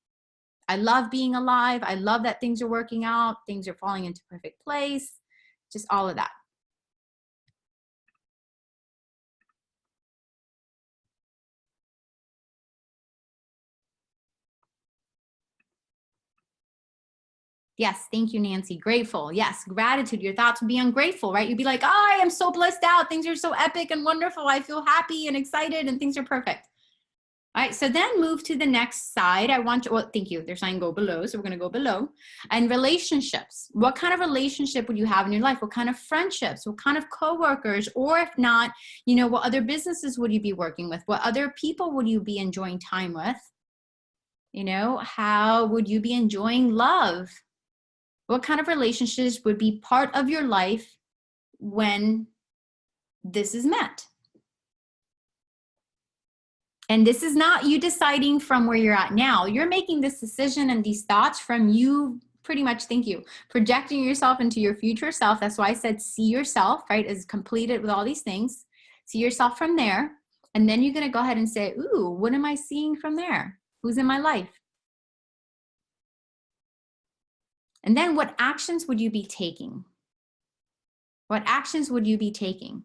I love being alive. I love that things are working out. Things are falling into perfect place. Just all of that. Yes, thank you, Nancy. Grateful. Yes, gratitude. Your thoughts would be ungrateful, right? You'd be like, oh, I am so blissed out. Things are so epic and wonderful. I feel happy and excited and things are perfect. All right, so then move to the next side. I want you, well, thank you. They're saying go below, so we're gonna go below. And relationships. What kind of relationship would you have in your life? What kind of friendships? What kind of coworkers? Or if not, you know, what other businesses would you be working with? What other people would you be enjoying time with? You know, how would you be enjoying love? What kind of relationships would be part of your life when this is met? And this is not you deciding from where you're at now. You're making this decision and these thoughts from you pretty much, thank you, projecting yourself into your future self. That's why I said see yourself, right, as completed with all these things. See yourself from there. And then you're going to go ahead and say, ooh, what am I seeing from there? Who's in my life? And then what actions would you be taking? What actions would you be taking?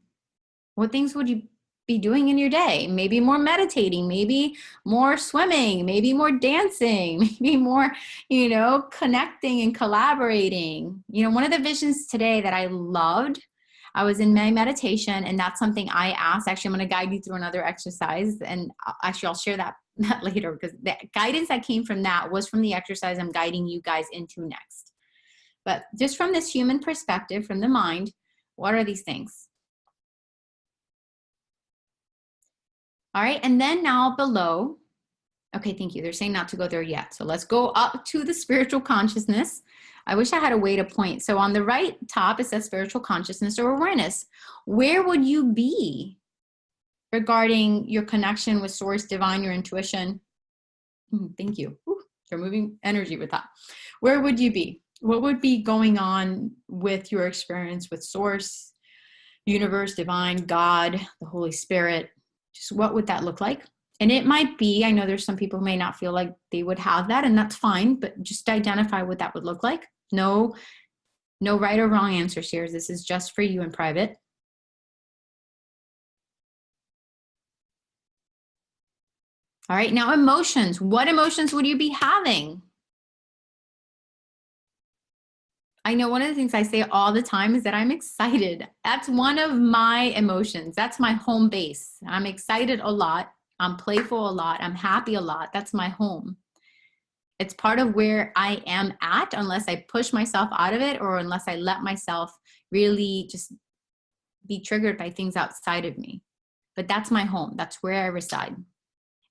What things would you be doing in your day? Maybe more meditating, maybe more swimming, maybe more dancing, maybe more, you know, connecting and collaborating. You know, one of the visions today that I loved, I was in my meditation, and that's something I asked. Actually, I'm going to guide you through another exercise, and actually I'll share that later, because the guidance that came from that was from the exercise I'm guiding you guys into next. But just from this human perspective, from the mind, what are these things? All right, and then now below, okay, thank you. They're saying not to go there yet. So let's go up to the spiritual consciousness. I wish I had a way to point. So on the right top, it says spiritual consciousness or awareness. Where would you be regarding your connection with source, divine, your intuition? Thank you. Ooh, they're moving energy with that. Where would you be? What would be going on with your experience with source, universe, divine, God, the Holy Spirit? Just what would that look like? And it might be, I know there's some people who may not feel like they would have that, and that's fine, but just identify what that would look like. No right or wrong answers here. This is just for you in private. All right, now emotions. What emotions would you be having? I know one of the things I say all the time is that I'm excited. That's one of my emotions. That's my home base. I'm excited a lot. I'm playful a lot. I'm happy a lot. That's my home. It's part of where I am at, unless I push myself out of it, or unless I let myself really just be triggered by things outside of me. But that's my home. That's where I reside.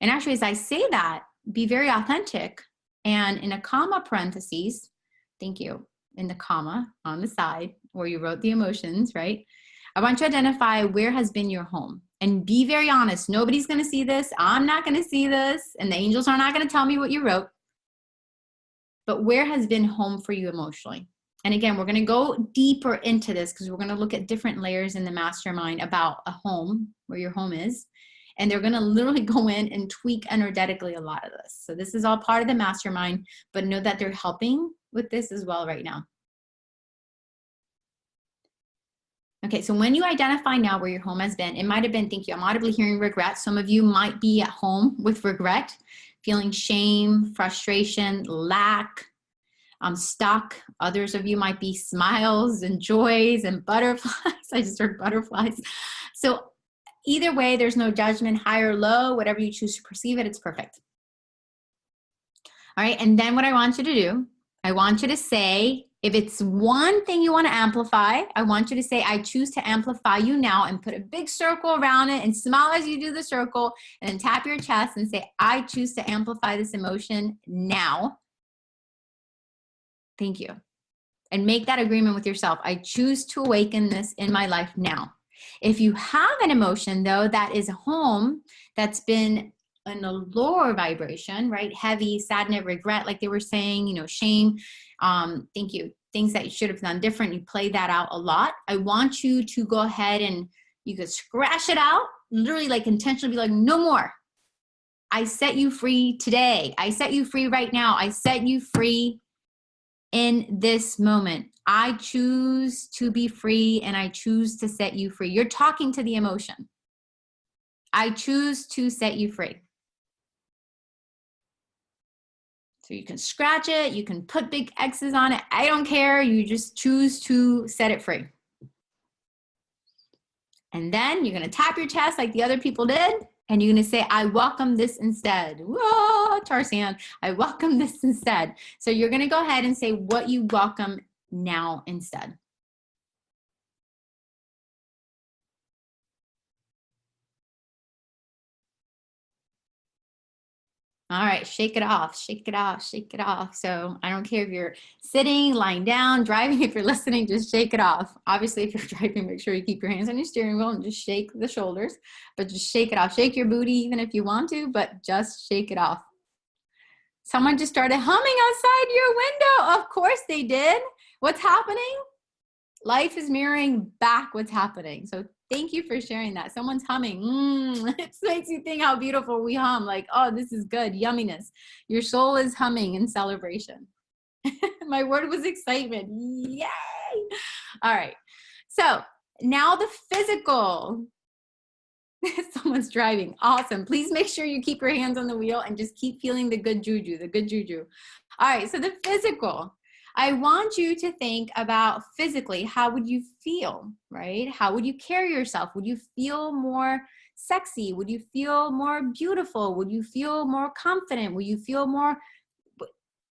And actually, as I say that, be very authentic. And in a comma parentheses, thank you, in the comma on the side where you wrote the emotions, right? I want you to identify where has been your home, and be very honest. Nobody's going to see this. I'm not going to see this. And the angels are not going to tell me what you wrote. But where has been home for you emotionally? And again, we're going to go deeper into this, because we're going to look at different layers in the mastermind about a home, where your home is. And they're going to literally go in and tweak energetically a lot of this. So this is all part of the mastermind, but know that they're helping with this as well right now. Okay, so when you identify now where your home has been, it might have been, thank you, I'm audibly hearing regret. Some of you might be at home with regret, feeling shame, frustration, lack, stuck. Others of you might be smiles and joys and butterflies. I just heard butterflies. So either way, there's no judgment, high or low, whatever you choose to perceive it, it's perfect. All right, and then what I want you to do, I want you to say, If it's one thing you want to amplify, I want you to say, I choose to amplify you now, and put a big circle around it and smile as you do the circle, and then tap your chest and say, I choose to amplify this emotion now. Thank you. And make that agreement with yourself. I choose to awaken this in my life now. If you have an emotion, though, that is home, that's been in a lower vibration, right? Heavy, sadness, regret, like they were saying, you know, shame, thank you, things that you should have done different. You play that out a lot. I want you to go ahead and you could scratch it out, literally like intentionally be like, no more. I set you free today. I set you free right now. I set you free in this moment. I choose to be free, and I choose to set you free. You're talking to the emotion. I choose to set you free. So you can scratch it, you can put big X's on it. I don't care. You just choose to set it free. And then you're going to tap your chest like the other people did. And you're going to say, I welcome this instead. Whoa, Tarzan, I welcome this instead. So you're going to go ahead and say what you welcome now instead. All right, shake it off, shake it off, shake it off. So I don't care if you're sitting, lying down, driving, if you're listening, just shake it off. Obviously, if you're driving, make sure you keep your hands on your steering wheel and just shake the shoulders, but just shake it off. Shake your booty even if you want to, but just shake it off. Someone just started humming outside your window. Of course they did. What's happening? Life is mirroring back what's happening. So thank you for sharing that. Someone's humming. It makes you think how beautiful we hum. Like, oh, this is good. Yumminess. Your soul is humming in celebration. My word was excitement. Yay. All right. So now the physical. Someone's driving. Awesome. Please make sure you keep your hands on the wheel and just keep feeling the good juju, the good juju. All right. So the physical. I want you to think about physically, how would you feel, right? How would you carry yourself? Would you feel more sexy? Would you feel more beautiful? Would you feel more confident? Would you feel more,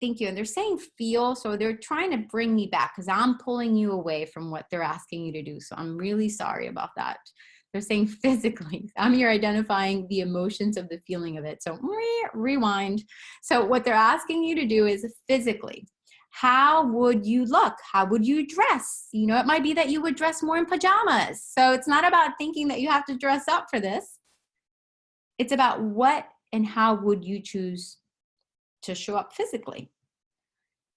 thank you. And they're saying feel, so they're trying to bring me back because I'm pulling you away from what they're asking you to do. So I'm really sorry about that. They're saying physically. I'm here identifying the emotions of the feeling of it. So rewind. So what they're asking you to do is physically. How would you look? How would you dress? You know, it might be that you would dress more in pajamas. So it's not about thinking that you have to dress up for this. It's about what and how would you choose to show up physically?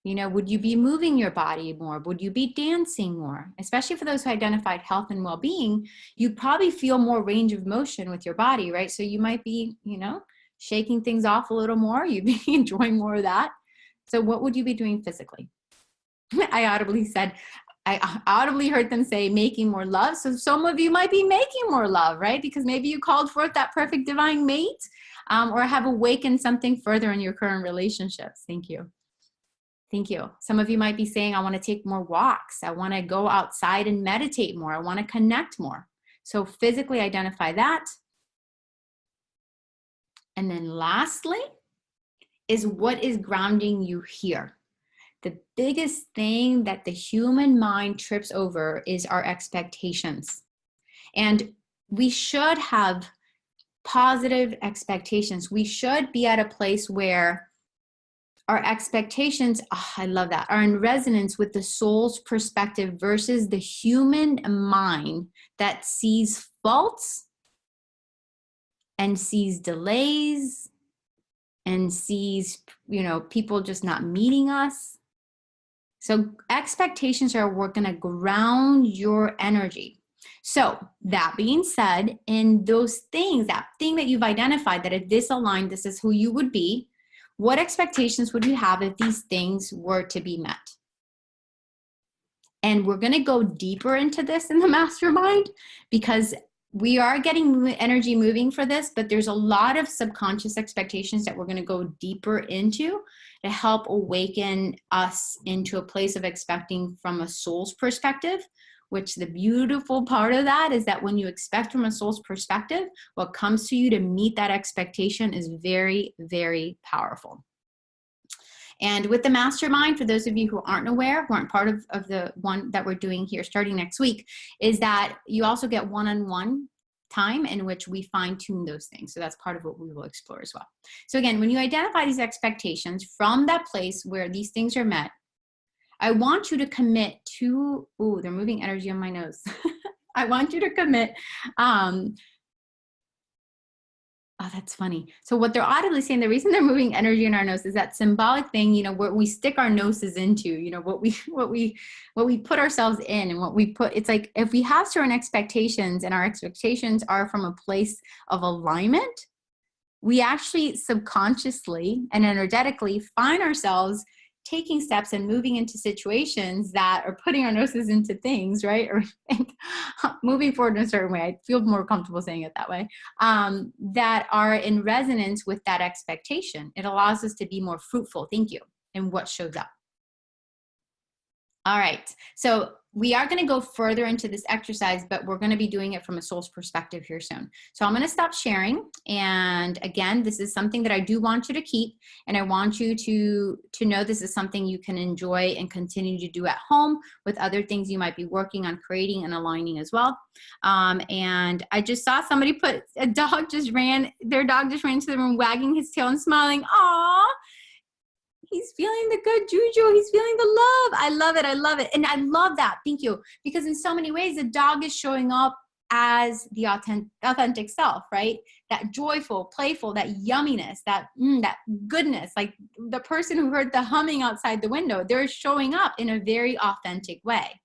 You know, would you be moving your body more? Would you be dancing more? Especially for those who identified health and well-being, you'd probably feel more range of motion with your body, right? So you might be, you know, shaking things off a little more. You'd be enjoying more of that. So what would you be doing physically? I audibly heard them say making more love. So some of you might be making more love, right? Because maybe you called forth that perfect divine mate, or have awakened something further in your current relationships. Thank you. Thank you. Some of you might be saying, I want to take more walks. I want to go outside and meditate more. I want to connect more. So physically identify that. And then lastly, is what is grounding you here. The biggest thing that the human mind trips over is our expectations. And we should have positive expectations. We should be at a place where our expectations, oh, I love that, are in resonance with the soul's perspective versus the human mind that sees faults and sees delays and sees, you know, people just not meeting us. So expectations are we're going to ground your energy. So that being said, in those things, that thing that you've identified that if this aligned, this is who you would be, what expectations would you have if these things were to be met? And we're going to go deeper into this in the mastermind because we are getting energy moving for this, but there's a lot of subconscious expectations that we're going to go deeper into to help awaken us into a place of expecting from a soul's perspective, which the beautiful part of that is that when you expect from a soul's perspective, what comes to you to meet that expectation is very, very powerful. And with the mastermind, for those of you who aren't aware, who aren't part of the one that we're doing here starting next week, is that you also get one-on-one time in which we fine tune those things. So that's part of what we will explore as well. So again, when you identify these expectations from that place where these things are met, I want you to commit to, ooh, they're moving energy on my nose. I want you to commit, oh, that's funny. So what they're audibly saying, the reason they're moving energy in our nose is that symbolic thing, you know, where we stick our noses into, you know, what we put ourselves in and what we put, it's like, if we have certain expectations and our expectations are from a place of alignment, we actually subconsciously and energetically find ourselves taking steps and moving into situations that are putting our noses into things, right? Or moving forward in a certain way. I feel more comfortable saying it that way, that are in resonance with that expectation. It allows us to be more fruitful, thank you, in what shows up. All right, so we are going to go further into this exercise, but we're going to be doing it from a soul's perspective here soon. So I'm going to stop sharing. And again, this is something that I do want you to keep. And I want you to know this is something you can enjoy and continue to do at home with other things you might be working on creating and aligning as well. And I just saw somebody put, their dog just ran into the room wagging his tail and smiling. Aww. He's feeling the good juju. He's feeling the love. I love it. I love it. And I love that. Thank you. Because in so many ways, the dog is showing up as the authentic self, right? That joyful, playful, that yumminess, that goodness, like the person who heard the humming outside the window, they're showing up in a very authentic way,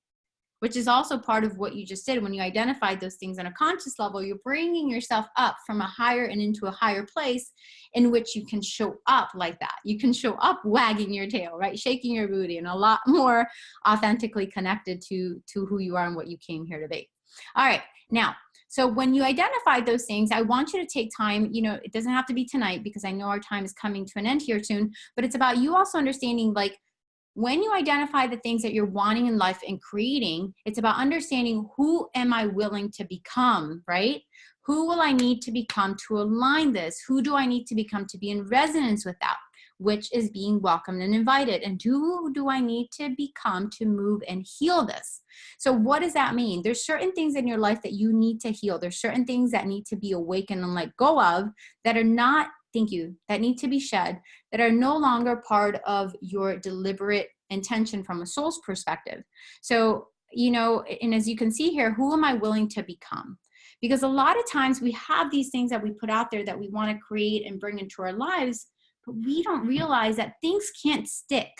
which is also part of what you just did. When you identified those things on a conscious level, you're bringing yourself up from a higher and into a higher place in which you can show up like that. You can show up wagging your tail, right? Shaking your booty, and a lot more authentically connected to who you are and what you came here to be. All right, now, so when you identify those things, I want you to take time, you know, it doesn't have to be tonight because I know our time is coming to an end here soon, but it's about you also understanding, like, when you identify the things that you're wanting in life and creating, it's about understanding, who am I willing to become, right? Who will I need to become to align this? Who do I need to become to be in resonance with that? Which is being welcomed and invited. And who do I need to become to move and heal this? So what does that mean? There's certain things in your life that you need to heal. There's certain things that need to be awakened and let go of that are not, thank you, that need to be shed, that are no longer part of your deliberate intention from a soul's perspective. So, you know, and as you can see here, who am I willing to become? Because a lot of times we have these things that we put out there that we want to create and bring into our lives, but we don't realize that things can't stick.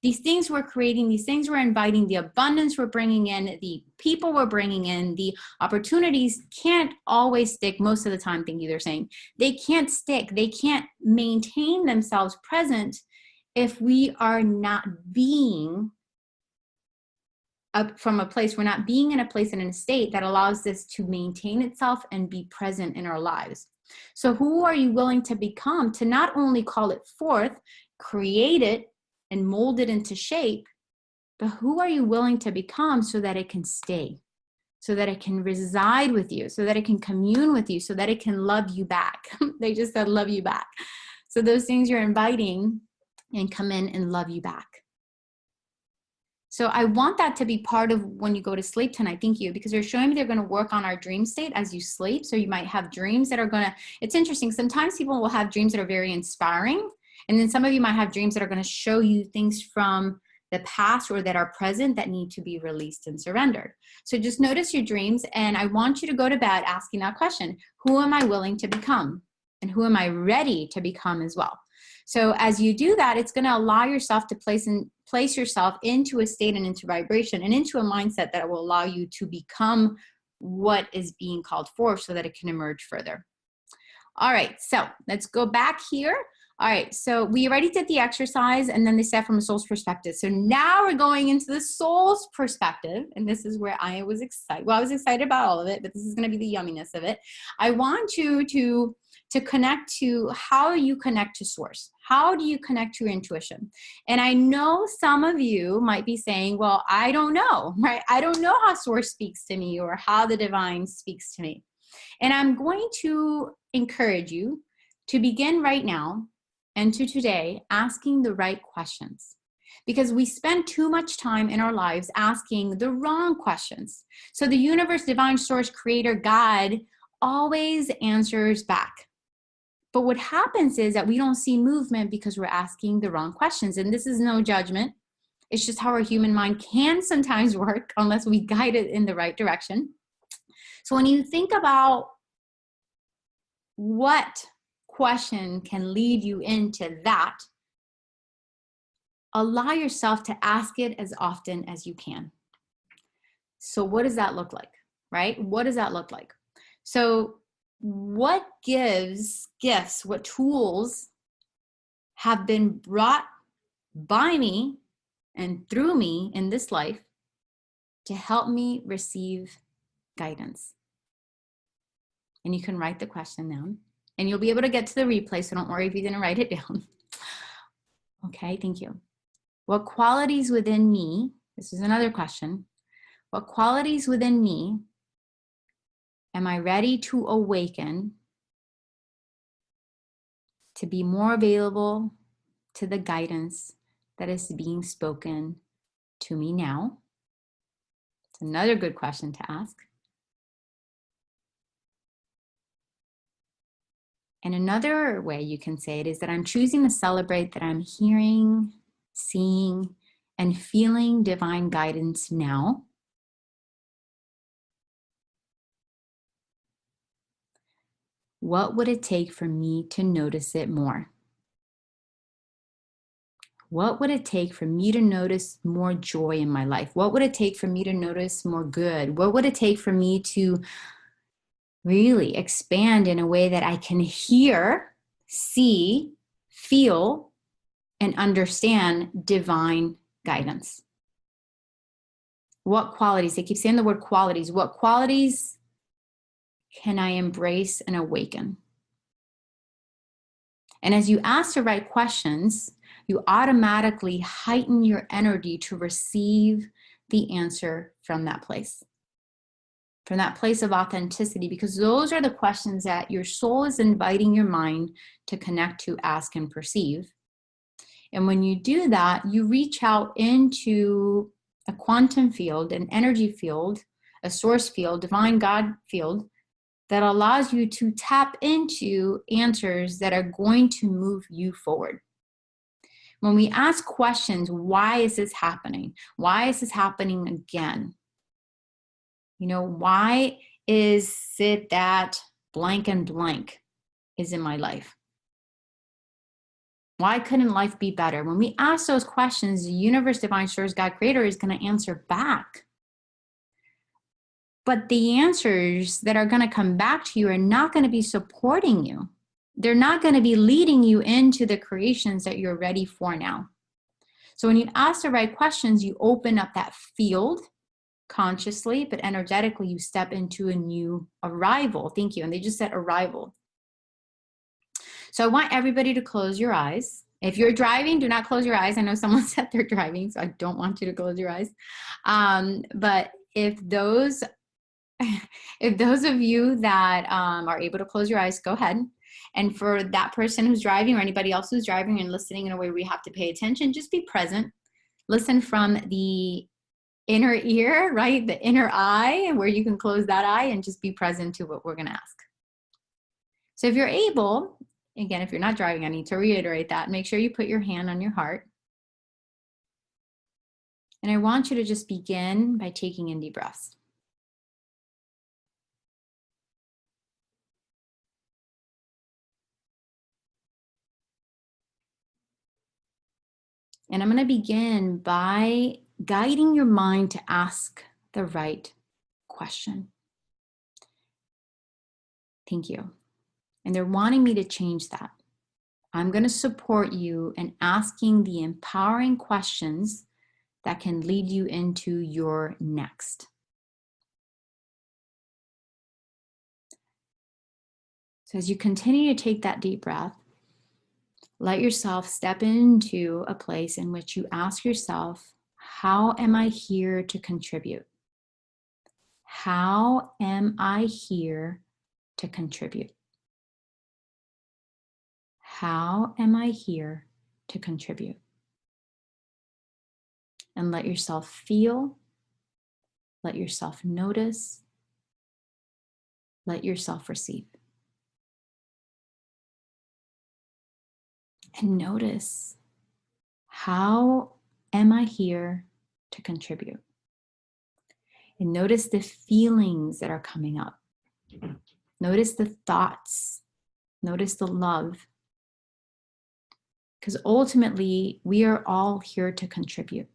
These things we're creating, these things we're inviting, the abundance we're bringing in, the people we're bringing in, the opportunities can't always stick most of the time, thank you, they're saying. They can't stick. They can't maintain themselves present if we are not being up from a place, we're not being in a place and in a state that allows this to maintain itself and be present in our lives. So who are you willing to become to not only call it forth, create it, and mold it into shape, but who are you willing to become so that it can stay, so that it can reside with you, so that it can commune with you, so that it can love you back. They just said love you back. So those things you're inviting and come in and love you back. So I want that to be part of when you go to sleep tonight. Thank you, because they're showing me they're going to work on our dream state as you sleep. So you might have dreams that are going to, it's interesting. Sometimes people will have dreams that are very inspiring. And then some of you might have dreams that are going to show you things from the past or that are present that need to be released and surrendered. So just notice your dreams. And I want you to go to bed asking that question: who am I willing to become? And who am I ready to become as well? So as you do that, it's going to allow yourself to place yourself into a state and into vibration and into a mindset that will allow you to become what is being called for so that it can emerge further. All right, so let's go back here. All right, so we already did the exercise, and then they said from a soul's perspective. So now we're going into the soul's perspective, and this is where I was excited. Well, I was excited about all of it, but this is going to be the yumminess of it. I want you to connect to how you connect to source. How do you connect to your intuition? And I know some of you might be saying, well, I don't know, right? I don't know how source speaks to me or how the divine speaks to me. And I'm going to encourage you to begin right now and to today asking the right questions, because we spend too much time in our lives asking the wrong questions. So the universe, divine source, creator, God always answers back. But what happens is that we don't see movement because we're asking the wrong questions. And this is no judgment. It's just how our human mind can sometimes work unless we guide it in the right direction. So when you think about what question can lead you into that, allow yourself to ask it as often as you can. So what does that look like, right? What does that look like? So what gifts, what tools have been brought by me and through me in this life to help me receive guidance? And you can write the question down, and you'll be able to get to the replay, so don't worry if you didn't write it down. Okay, thank you. What qualities within me, this is another question, what qualities within me am I ready to awaken to be more available to the guidance that is being spoken to me now? It's another good question to ask. And another way you can say it is that I'm choosing to celebrate that I'm hearing, seeing, and feeling divine guidance now. What would it take for me to notice it more? What would it take for me to notice more joy in my life? What would it take for me to notice more good? What would it take for me to really expand in a way that I can hear, see, feel, and understand divine guidance? What qualities? They keep saying the word qualities. What qualities can I embrace and awaken? And as you ask the right questions, you automatically heighten your energy to receive the answer from that place of authenticity, because those are the questions that your soul is inviting your mind to connect to, ask, and perceive. And when you do that, you reach out into a quantum field, an energy field, a source field, divine God field, that allows you to tap into answers that are going to move you forward. When we ask questions, why is this happening? Why is this happening again? You know, why is it that blank and blank is in my life? Why couldn't life be better? When we ask those questions, the universe, divine source, God, creator is going to answer back. But the answers that are going to come back to you are not going to be supporting you. They're not going to be leading you into the creations that you're ready for now. So when you ask the right questions, you open up that field consciously, but energetically you step into a new arrival. Thank you. And they just said arrival. So I want everybody to close your eyes. If you're driving, do not close your eyes. I know someone said they're driving, so I don't want you to close your eyes. But if those of you that are able to close your eyes, go ahead. And for that person who's driving or anybody else who's driving and listening in a way where we have to pay attention, just be present. Listen from the inner ear, right? The inner eye, where you can close that eye and just be present to what we're going to ask. So if you're able, again, if you're not driving, I need to reiterate that. Make sure you put your hand on your heart. And I want you to just begin by taking in deep breaths. And I'm going to begin by guiding your mind to ask the right question. Thank you. And they're wanting me to change that. I'm going to support you in asking the empowering questions that can lead you into your next. So as you continue to take that deep breath, let yourself step into a place in which you ask yourself, how am I here to contribute? How am I here to contribute? How am I here to contribute? And let yourself feel, let yourself notice, let yourself receive. And notice, how am I here to contribute? And notice the feelings that are coming up. Notice the thoughts. Notice the love. Because ultimately, we are all here to contribute.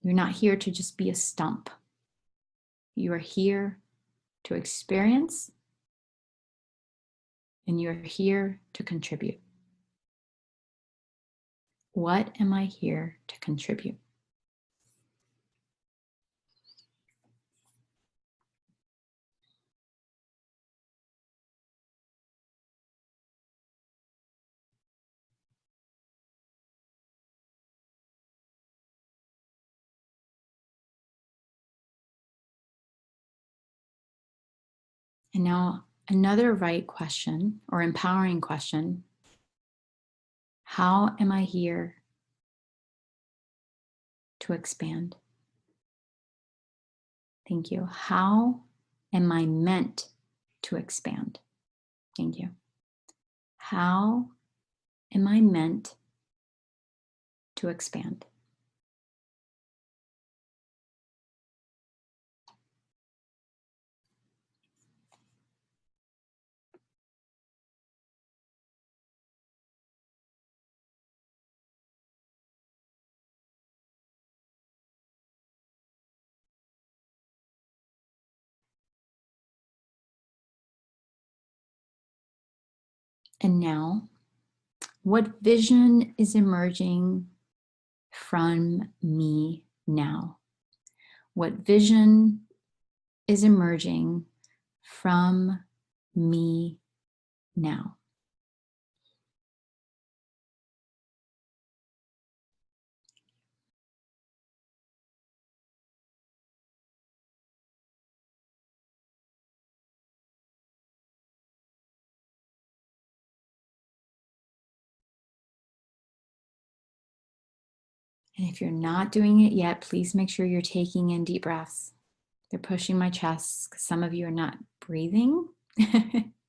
You're not here to just be a stump. You are here to experience, and you're here to contribute. What am I here to contribute? And now another right question or empowering question. How am I here to expand? Thank you. How am I meant to expand? Thank you. How am I meant to expand? And now, what vision is emerging from me now? What vision is emerging from me now? And if you're not doing it yet, please make sure you're taking in deep breaths. They're pushing my chest because some of you are not breathing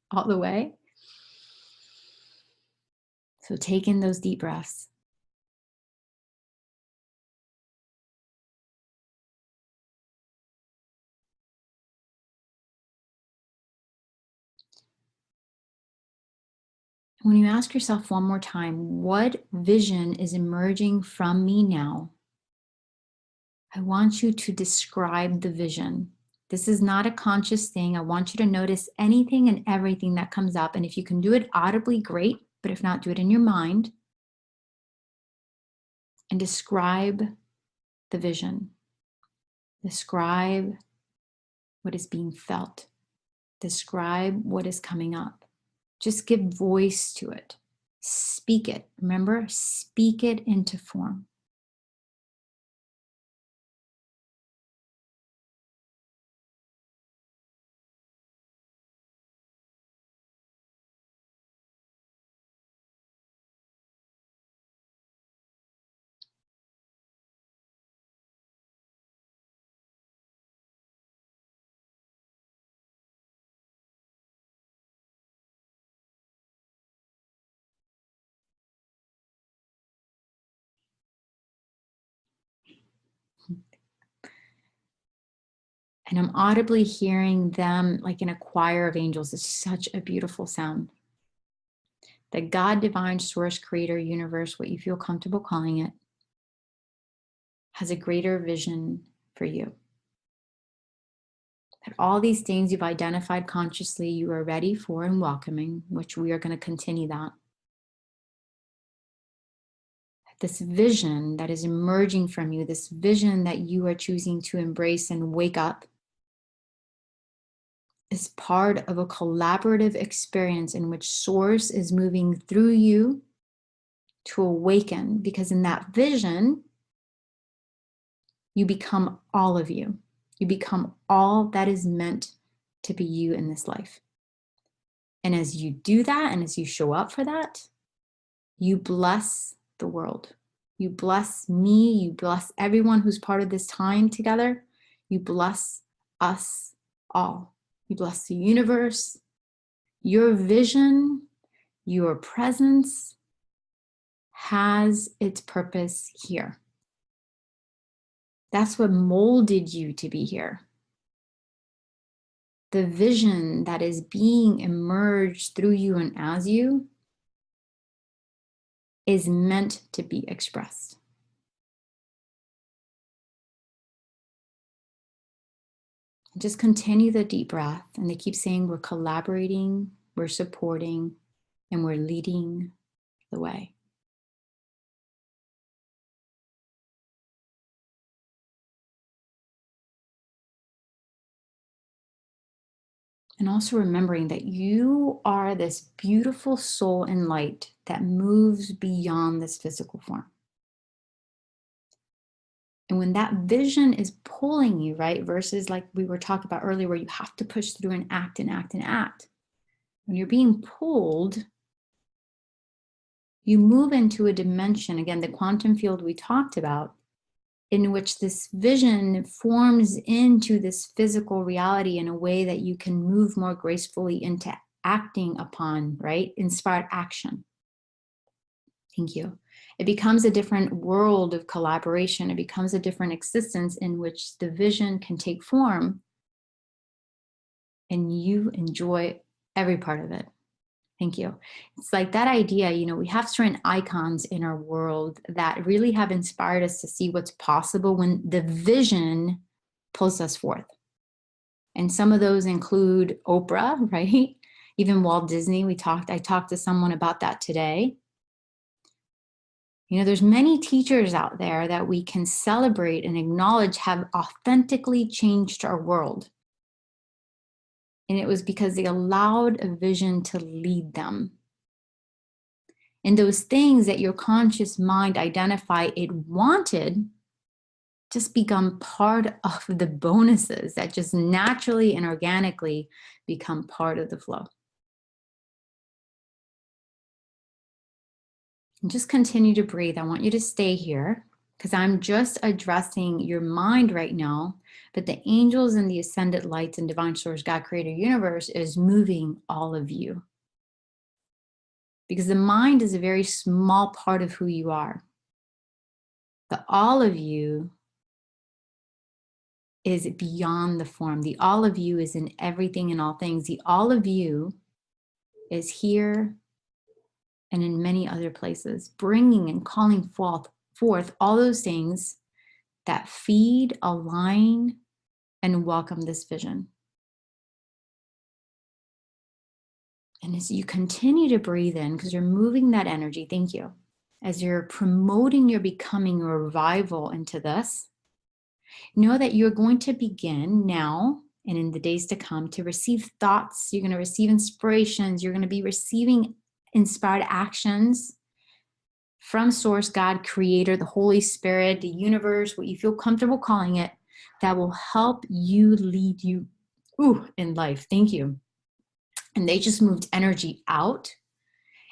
all the way. So take in those deep breaths. When you ask yourself one more time, what vision is emerging from me now? I want you to describe the vision. This is not a conscious thing. I want you to notice anything and everything that comes up. And if you can do it audibly, great. But if not, do it in your mind. And describe the vision. Describe what is being felt. Describe what is coming up. Just give voice to it. Speak it. Remember, speak it into form. And I'm audibly hearing them like in a choir of angels. It's such a beautiful sound. That God, divine, source, creator, universe, what you feel comfortable calling it, has a greater vision for you. That all these things you've identified consciously, you are ready for and welcoming, which we are going to continue that. This vision that is emerging from you, this vision that you are choosing to embrace and wake up, is part of a collaborative experience in which Source is moving through you to awaken, because in that vision, you become all of you. You become all that is meant to be you in this life. And as you do that, and as you show up for that, you bless the world. You bless me. You bless everyone who's part of this time together. You bless us all. You bless the universe. Your vision, your presence has its purpose here. That's what molded you to be here. The vision that is being emerged through you and as you is meant to be expressed. Just continue the deep breath. And they keep saying we're collaborating, we're supporting, and we're leading the way. And also remembering that you are this beautiful soul and light that moves beyond this physical form. And when that vision is pulling you, right, versus like we were talking about earlier, where you have to push through and act and act and act. When you're being pulled, you move into a dimension, again, the quantum field we talked about, in which this vision forms into this physical reality in a way that you can move more gracefully into acting upon, right? Inspired action. Thank you. It becomes a different world of collaboration. It becomes a different existence in which the vision can take form and you enjoy every part of it. Thank you. It's like that idea, you know, we have certain icons in our world that really have inspired us to see what's possible when the vision pulls us forth. And some of those include Oprah, right? Even Walt Disney, I talked to someone about that today. You know, there's many teachers out there that we can celebrate and acknowledge have authentically changed our world. And it was because they allowed a vision to lead them. And those things that your conscious mind identified it wanted just become part of the bonuses that just naturally and organically become part of the flow. And just continue to breathe. I want you to stay here because I'm just addressing your mind right now, but the angels and the ascended lights and divine source, God, creator, universe is moving all of you. Because the mind is a very small part of who you are. The all of you is beyond the form. The all of you is in everything and all things. The all of you is here and in many other places, bringing and calling forth all those things that feed, align, and welcome this vision. And as you continue to breathe in, because you're moving that energy, thank you, as you're promoting your becoming, your revival into this, know that you're going to begin now and in the days to come to receive thoughts. You're going to receive inspirations. You're going to be receiving inspired actions from Source, God, Creator, the Holy Spirit, the universe, what you feel comfortable calling it, that will help you lead you in life. Thank you. And they just moved energy out.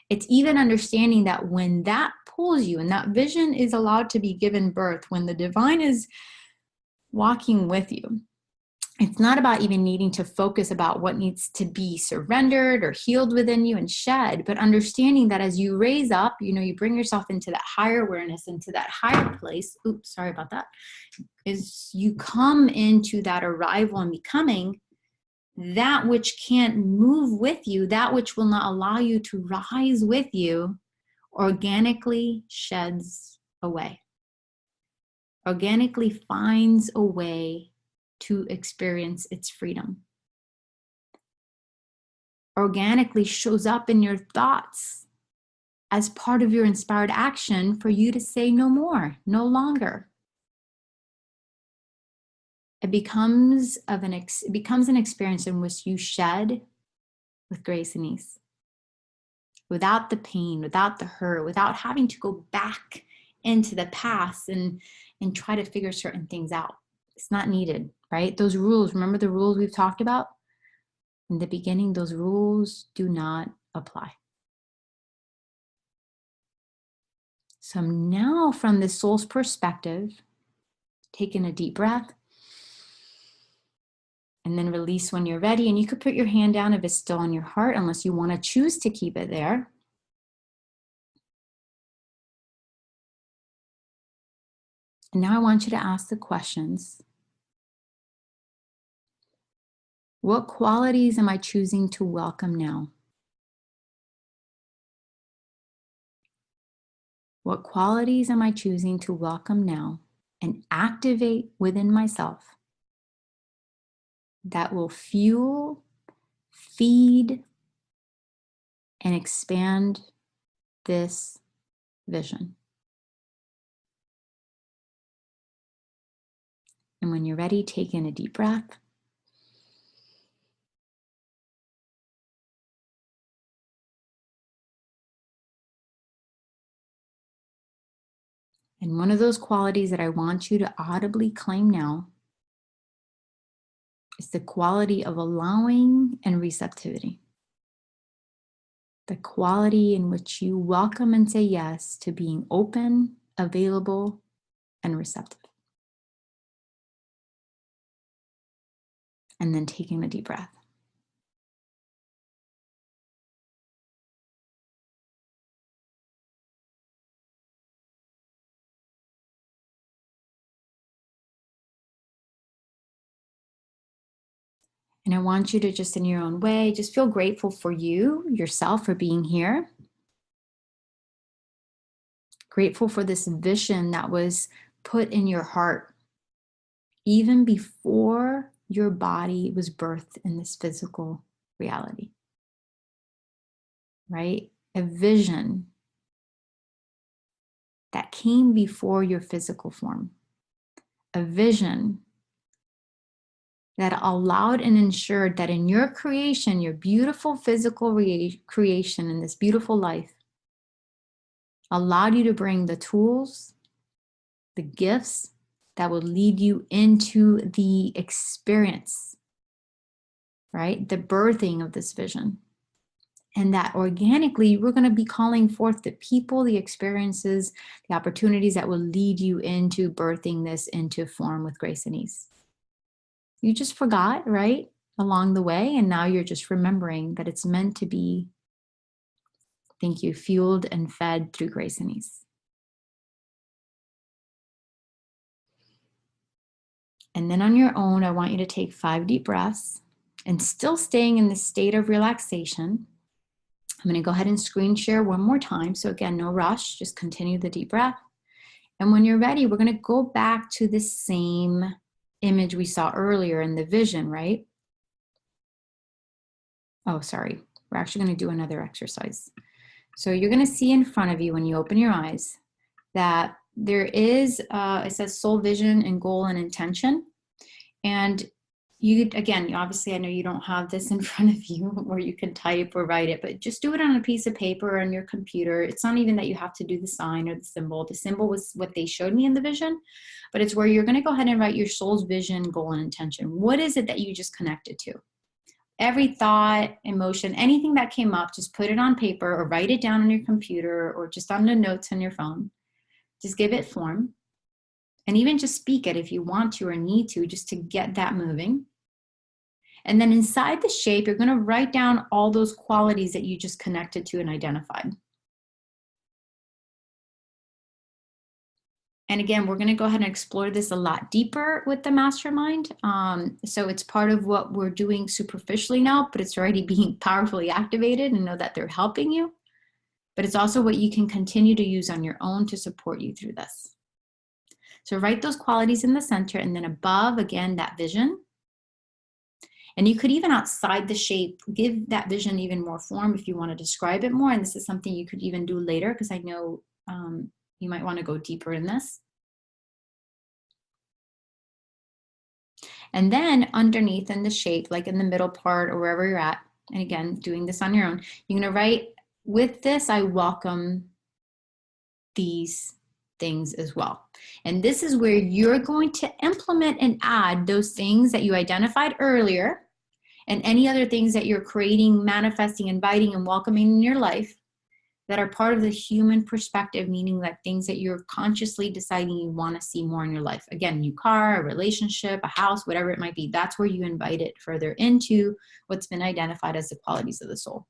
It's even understanding that when that pulls you and that vision is allowed to be given birth, when the divine is walking with you, it's not about even needing to focus about what needs to be surrendered or healed within you and shed, but understanding that as you raise up, you know, you bring yourself into that higher awareness, into that higher place. Oops, sorry about that. Is you come into that arrival and becoming that which can't move with you, that which will not allow you to rise with you, organically sheds away. Organically finds a way to experience its freedom. Organically shows up in your thoughts as part of your inspired action for you to say no more, no longer. It becomes an experience in which you shed with grace and ease. Without the pain, without the hurt, without having to go back into the past and try to figure certain things out. It's not needed, right? Those rules, remember the rules we've talked about? In the beginning, those rules do not apply. So now, from the soul's perspective, taking a deep breath and then release when you're ready. And you could put your hand down if it's still on your heart, unless you want to choose to keep it there. And now I want you to ask the questions. What qualities am I choosing to welcome now? What qualities am I choosing to welcome now and activate within myself that will fuel, feed, and expand this vision? And when you're ready, take in a deep breath. And one of those qualities that I want you to audibly claim now is the quality of allowing and receptivity. The quality in which you welcome and say yes to being open, available, and receptive. And then taking a deep breath. And I want you to just in your own way, just feel grateful for you, yourself, for being here. Grateful for this vision that was put in your heart even before your body was birthed in this physical reality. Right? A vision that came before your physical form. A vision that allowed and ensured that in your creation, your beautiful physical creation in this beautiful life, allowed you to bring the tools, the gifts that will lead you into the experience, right? The birthing of this vision. And that organically, we're going to be calling forth the people, the experiences, the opportunities that will lead you into birthing this into form with grace and ease. You just forgot, right, along the way, and now you're just remembering that it's meant to be, thank you, fueled and fed through grace and ease. And then on your own, I want you to take 5 deep breaths, and still staying in this state of relaxation. I'm going to go ahead and screen share one more time. So again, no rush, just continue the deep breath. And when you're ready, we're going to go back to the same image we saw earlier in the vision, right? Oh, sorry. We're actually going to do another exercise. So you're going to see in front of you when you open your eyes that there is, it says soul vision and goal and intention. And you, again, obviously I know you don't have this in front of you where you can type or write it, but just do it on a piece of paper or on your computer. It's not even that you have to do the sign or the symbol. The symbol was what they showed me in the vision, but it's where you're going to go ahead and write your soul's vision, goal, and intention. What is it that you just connected to? Every thought, emotion, anything that came up, just put it on paper or write it down on your computer or just on the notes on your phone. Just give it form. And even just speak it if you want to or need to, just to get that moving. And then inside the shape, you're going to write down all those qualities that you just connected to and identified. And again, we're going to go ahead and explore this a lot deeper with the mastermind. So it's part of what we're doing superficially now, but it's already being powerfully activated, and know that they're helping you. But it's also what you can continue to use on your own to support you through this. So write those qualities in the center, and then above, again, that vision. And you could even outside the shape, give that vision even more form if you want to describe it more. And this is something you could even do later, because I know you might want to go deeper in this. And then underneath in the shape, like in the middle part or wherever you're at, and again, doing this on your own, you're going to write, with this, I welcome these things as well. And this is where you're going to implement and add those things that you identified earlier. and any other things that you're creating, manifesting, inviting, and welcoming in your life that are part of the human perspective, meaning that things that you're consciously deciding you want to see more in your life. Again, new car, a relationship, a house, whatever it might be. That's where you invite it further into what's been identified as the qualities of the soul.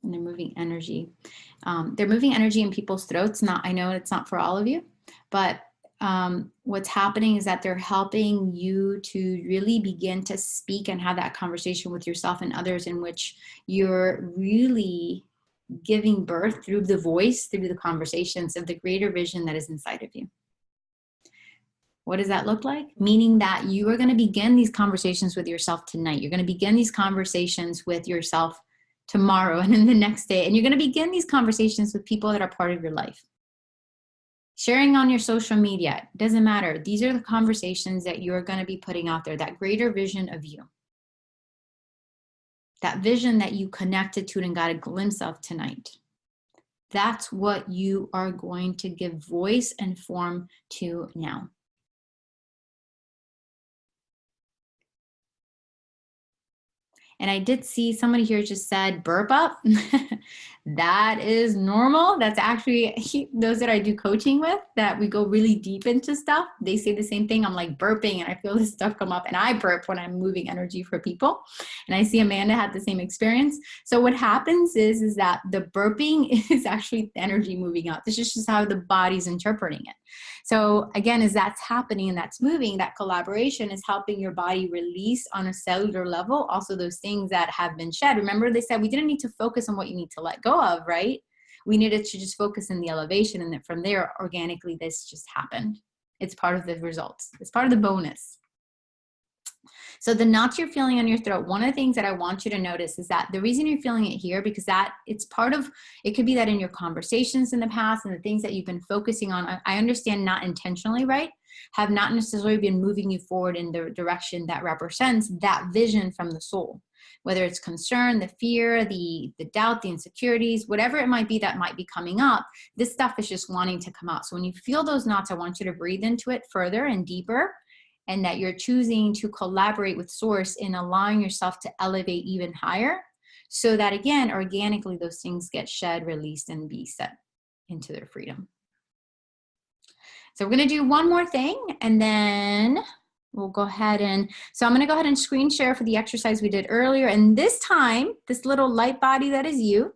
And they're moving energy. They're moving energy in people's throats. I know it's not for all of you, but what's happening is that they're helping you to really begin to speak and have that conversation with yourself and others, in which you're really giving birth through the voice, through the conversations of the greater vision that is inside of you. What does that look like? Meaning that you are going to begin these conversations with yourself tonight. You're going to begin these conversations with yourself tomorrow and then the next day. And you're going to begin these conversations with people that are part of your life. Sharing on your social media, doesn't matter. These are the conversations that you're going to be putting out there, that greater vision of you. That vision that you connected to and got a glimpse of tonight. That's what you are going to give voice and form to now. And I did see somebody here just said burp up. That is normal. That's actually those that I do coaching with, that we go really deep into stuff. They say the same thing. I'm like burping and I feel this stuff come up, and I burp when I'm moving energy for people. And I see Amanda had the same experience. So what happens is that the burping is actually energy moving out. This is just how the body's interpreting it. So again, as that's happening and that's moving, that collaboration is helping your body release on a cellular level also those things that have been shed. Remember, they said we didn't need to focus on what you need to let go of, right? We needed to just focus on the elevation, and then from there, organically, this just happened. It's part of the results. It's part of the bonus. So the knots you're feeling on your throat, one of the things that I want you to notice is that the reason you're feeling it here, because that it's part of, it could be that in your conversations in the past and the things that you've been focusing on, I understand not intentionally, right? Have not necessarily been moving you forward in the direction that represents that vision from the soul. Whether it's concern, the fear, the doubt, the insecurities, whatever it might be that might be coming up, this stuff is just wanting to come out. So when you feel those knots, I want you to breathe into it further and deeper, and that you're choosing to collaborate with Source in allowing yourself to elevate even higher, so that again, organically, those things get shed, released, and be set into their freedom. So we're going to do one more thing, and then we'll go ahead and, so I'm going to go ahead and screen share for the exercise we did earlier. And this time, this little light body that is you,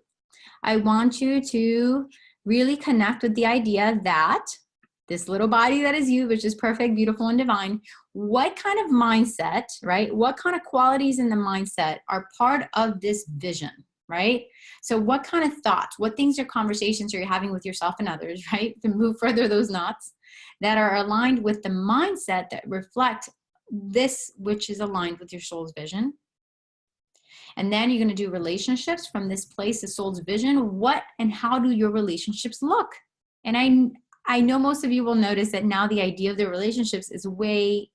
I want you to really connect with the idea that this little body that is you, which is perfect, beautiful, and divine, what kind of mindset, right? What kind of qualities in the mindset are part of this vision, right? So what kind of thoughts, what things or conversations are you having with yourself and others, right? To move further those knots that are aligned with the mindset that reflect this, which is aligned with your soul's vision. And then you're going to do relationships from this place, the soul's vision. What and how do your relationships look? And I know most of you will notice that now the idea of the relationships is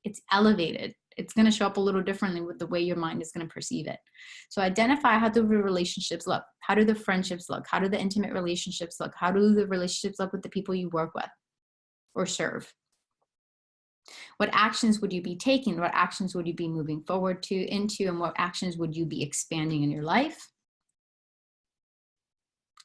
it's elevated. It's going to show up a little differently with the way your mind is going to perceive it. So identify, how do the relationships look? How do the friendships look? How do the intimate relationships look? How do the relationships look with the people you work with or serve? What actions would you be taking? What actions would you be moving forward into? And what actions would you be expanding in your life?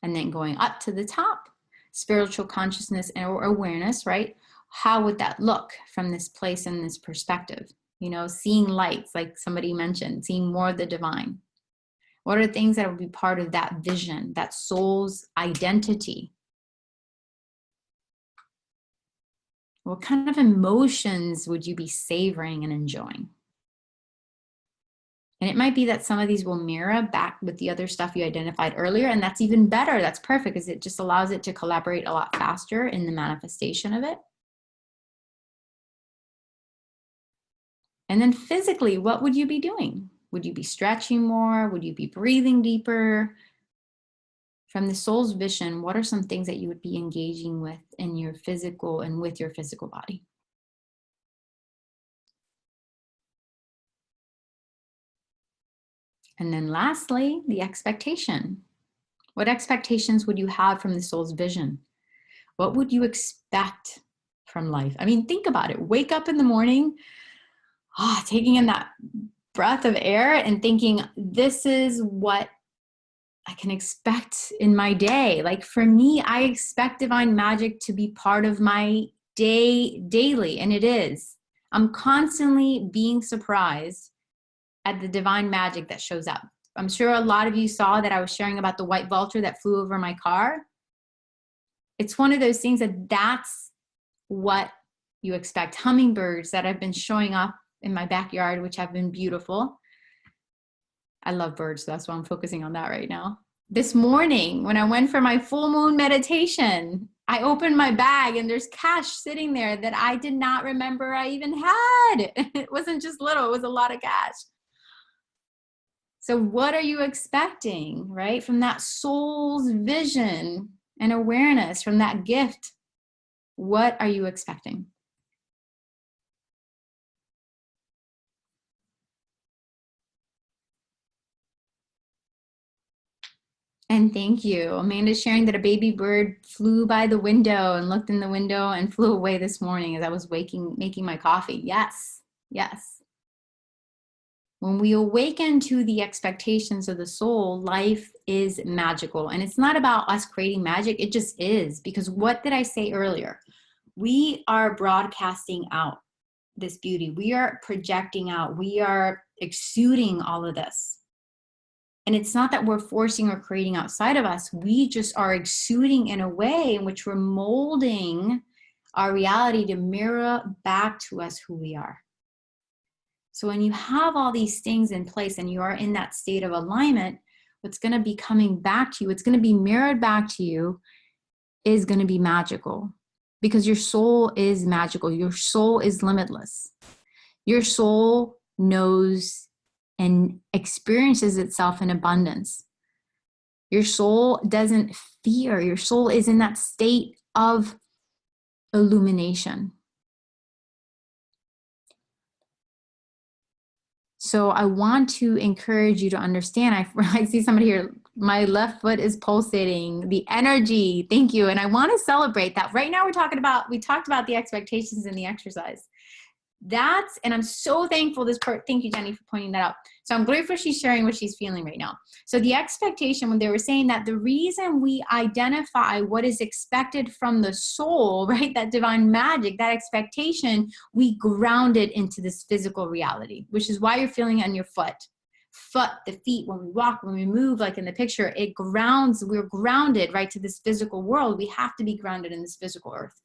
And then going up to the top, spiritual consciousness or awareness, right? How would that look from this place and this perspective? You know, seeing lights, like somebody mentioned, seeing more of the divine. What are things that would be part of that vision, that soul's identity? What kind of emotions would you be savoring and enjoying? And it might be that some of these will mirror back with the other stuff you identified earlier, and that's even better. That's perfect, because it just allows it to collaborate a lot faster in the manifestation of it. And then physically, what would you be doing? Would you be stretching more? Would you be breathing deeper? From the soul's vision, what are some things that you would be engaging with in your physical and with your physical body? And then lastly, the expectation. What expectations would you have from the soul's vision? What would you expect from life? I mean, think about it. Wake up in the morning, taking in that breath of air and thinking, this is what I can expect in my day. Like for me, I expect divine magic to be part of my day daily, and it is. I'm constantly being surprised at the divine magic that shows up. I'm sure a lot of you saw that I was sharing about the white vulture that flew over my car. It's one of those things that's what you expect. Hummingbirds that have been showing up in my backyard, which have been beautiful. I love birds, so that's why I'm focusing on that right now. This morning, when I went for my full moon meditation, I opened my bag and there's cash sitting there that I did not remember I even had. It wasn't just little, it was a lot of cash. So what are you expecting, right? From that soul's vision and awareness, from that gift, what are you expecting? And thank you. Amanda's sharing that a baby bird flew by the window and looked in the window and flew away this morning as I was making my coffee. Yes, yes. When we awaken to the expectations of the soul, life is magical. And it's not about us creating magic. It just is. Because what did I say earlier? We are broadcasting out this beauty. We are projecting out. We are exuding all of this. And it's not that we're forcing or creating outside of us. We just are exuding in a way in which we're molding our reality to mirror back to us who we are. So when you have all these things in place and you are in that state of alignment, what's going to be coming back to you, what's going to be mirrored back to you is going to be magical, because your soul is magical. Your soul is limitless. Your soul knows and experiences itself in abundance. Your soul doesn't fear. Your soul is in that state of illumination. So I want to encourage you to understand. I see somebody here, my left foot is pulsating, the energy. Thank you. And I want to celebrate that. Right now we talked about the expectations in the exercise. And I'm so thankful thank you, Jenny, for pointing that out. So I'm grateful she's sharing what she's feeling right now. So the expectation, when they were saying that the reason we identify what is expected from the soul, right, that divine magic, that expectation, we ground it into this physical reality, which is why you're feeling it on your foot, the feet, when we walk, when we move, like in the picture, we're grounded, right, to this physical world. We have to be grounded in this physical earth.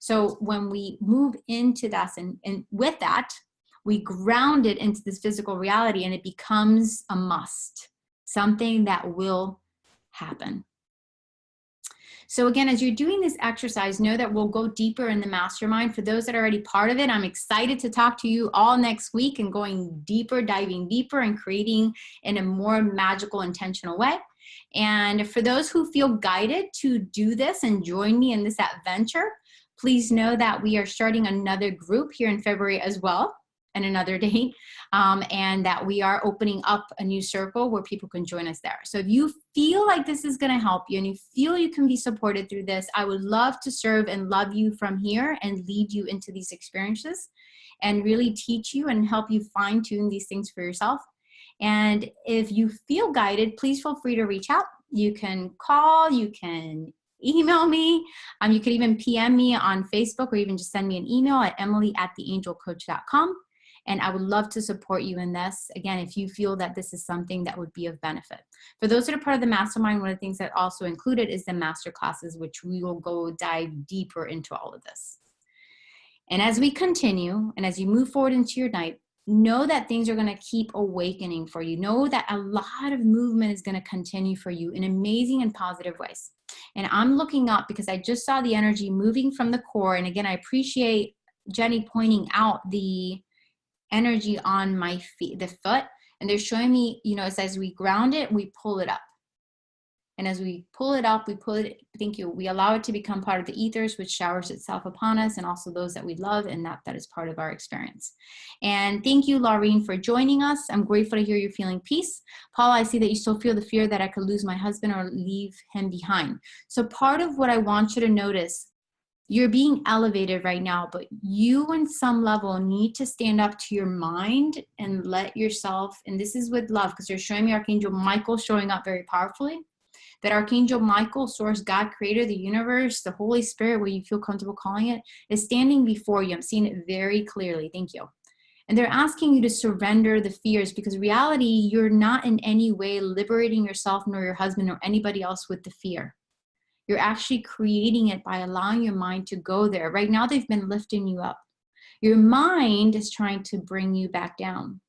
So when we move into that and with that, we ground it into this physical reality and it becomes a must, something that will happen. So again, as you're doing this exercise, know that we'll go deeper in the mastermind. For those that are already part of it, I'm excited to talk to you all next week and going deeper, diving deeper and creating in a more magical, intentional way. And for those who feel guided to do this and join me in this adventure, please know that we are starting another group here in February as well, and another date, and that we are opening up a new circle where people can join us there. So if you feel like this is going to help you and you feel you can be supported through this, I would love to serve and love you from here and lead you into these experiences and really teach you and help you fine-tune these things for yourself. And if you feel guided, please feel free to reach out. You can call, you can email me. You could even PM me on Facebook or even just send me an email at emily@theangelcoach.com. And I would love to support you in this. Again, if you feel that this is something that would be of benefit. For those that are part of the mastermind, one of the things that also included is the master classes, which we will go dive deeper into all of this. And as we continue and as you move forward into your night, know that things are going to keep awakening for you. Know that a lot of movement is going to continue for you in amazing and positive ways. And I'm looking up because I just saw the energy moving from the core. And again, I appreciate Jenny pointing out the energy on my feet, the foot. And they're showing me, as we ground it, we pull it up. And as we pull it up, we pull it, thank you, we allow it to become part of the ethers, which showers itself upon us and also those that we love, and that is part of our experience. And thank you, Laureen, for joining us. I'm grateful to hear you're feeling peace. Paula, I see that you still feel the fear that I could lose my husband or leave him behind. So part of what I want you to notice, you're being elevated right now, but you on some level need to stand up to your mind and let yourself, and this is with love, because they're showing me Archangel Michael showing up very powerfully. That Archangel Michael, Source, God, Creator, the universe, the Holy Spirit, where you feel comfortable calling it, is standing before you. I'm seeing it very clearly. Thank you. And they're asking you to surrender the fears, because reality, you're not in any way liberating yourself nor your husband or anybody else with the fear. You're actually creating it by allowing your mind to go there. Right now, they've been lifting you up. Your mind is trying to bring you back down.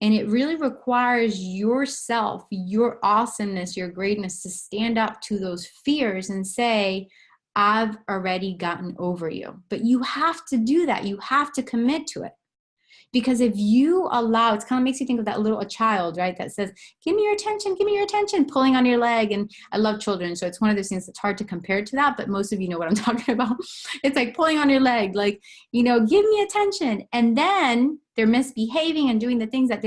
And it really requires yourself, your awesomeness, your greatness to stand up to those fears and say, I've already gotten over you. But you have to do that. You have to commit to it. Because if you allow, it kind of makes you think of that little child, right? That says, give me your attention, pulling on your leg. And I love children. So it's one of those things that's hard to compare to that, but most of you know what I'm talking about. It's like pulling on your leg, like, you know, give me attention. And then they're misbehaving and doing the things that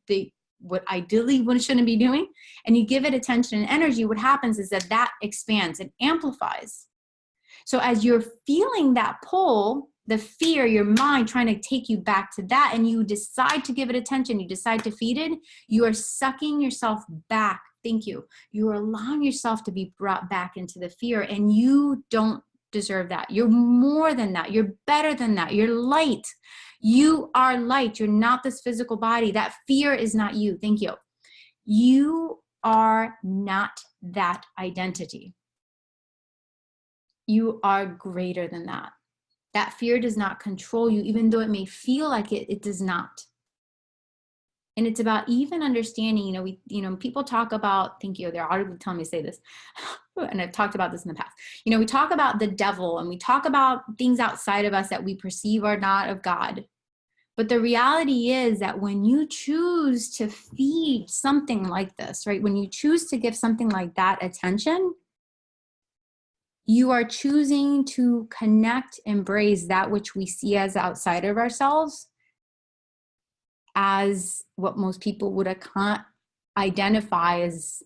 they what ideally shouldn't be doing. And you give it attention and energy. What happens is that expands and amplifies. So as you're feeling that pull, the fear, your mind trying to take you back to that, and you decide to give it attention, you decide to feed it, you are sucking yourself back. Thank you. You are allowing yourself to be brought back into the fear, and you don't deserve that. You're more than that. You're better than that. You're light. You are light. You're not this physical body. That fear is not you. Thank you. You are not that identity. You are greater than that. That fear does not control you, even though it may feel like it, it does not. And it's about even understanding, people talk about, thank you, they're already telling me to say this, and I've talked about this in the past. We talk about the devil and we talk about things outside of us that we perceive are not of God. But the reality is that when you choose to feed something like this, right, when you choose to give something like that attention, you are choosing to connect, embrace that which we see as outside of ourselves as what most people would identify as,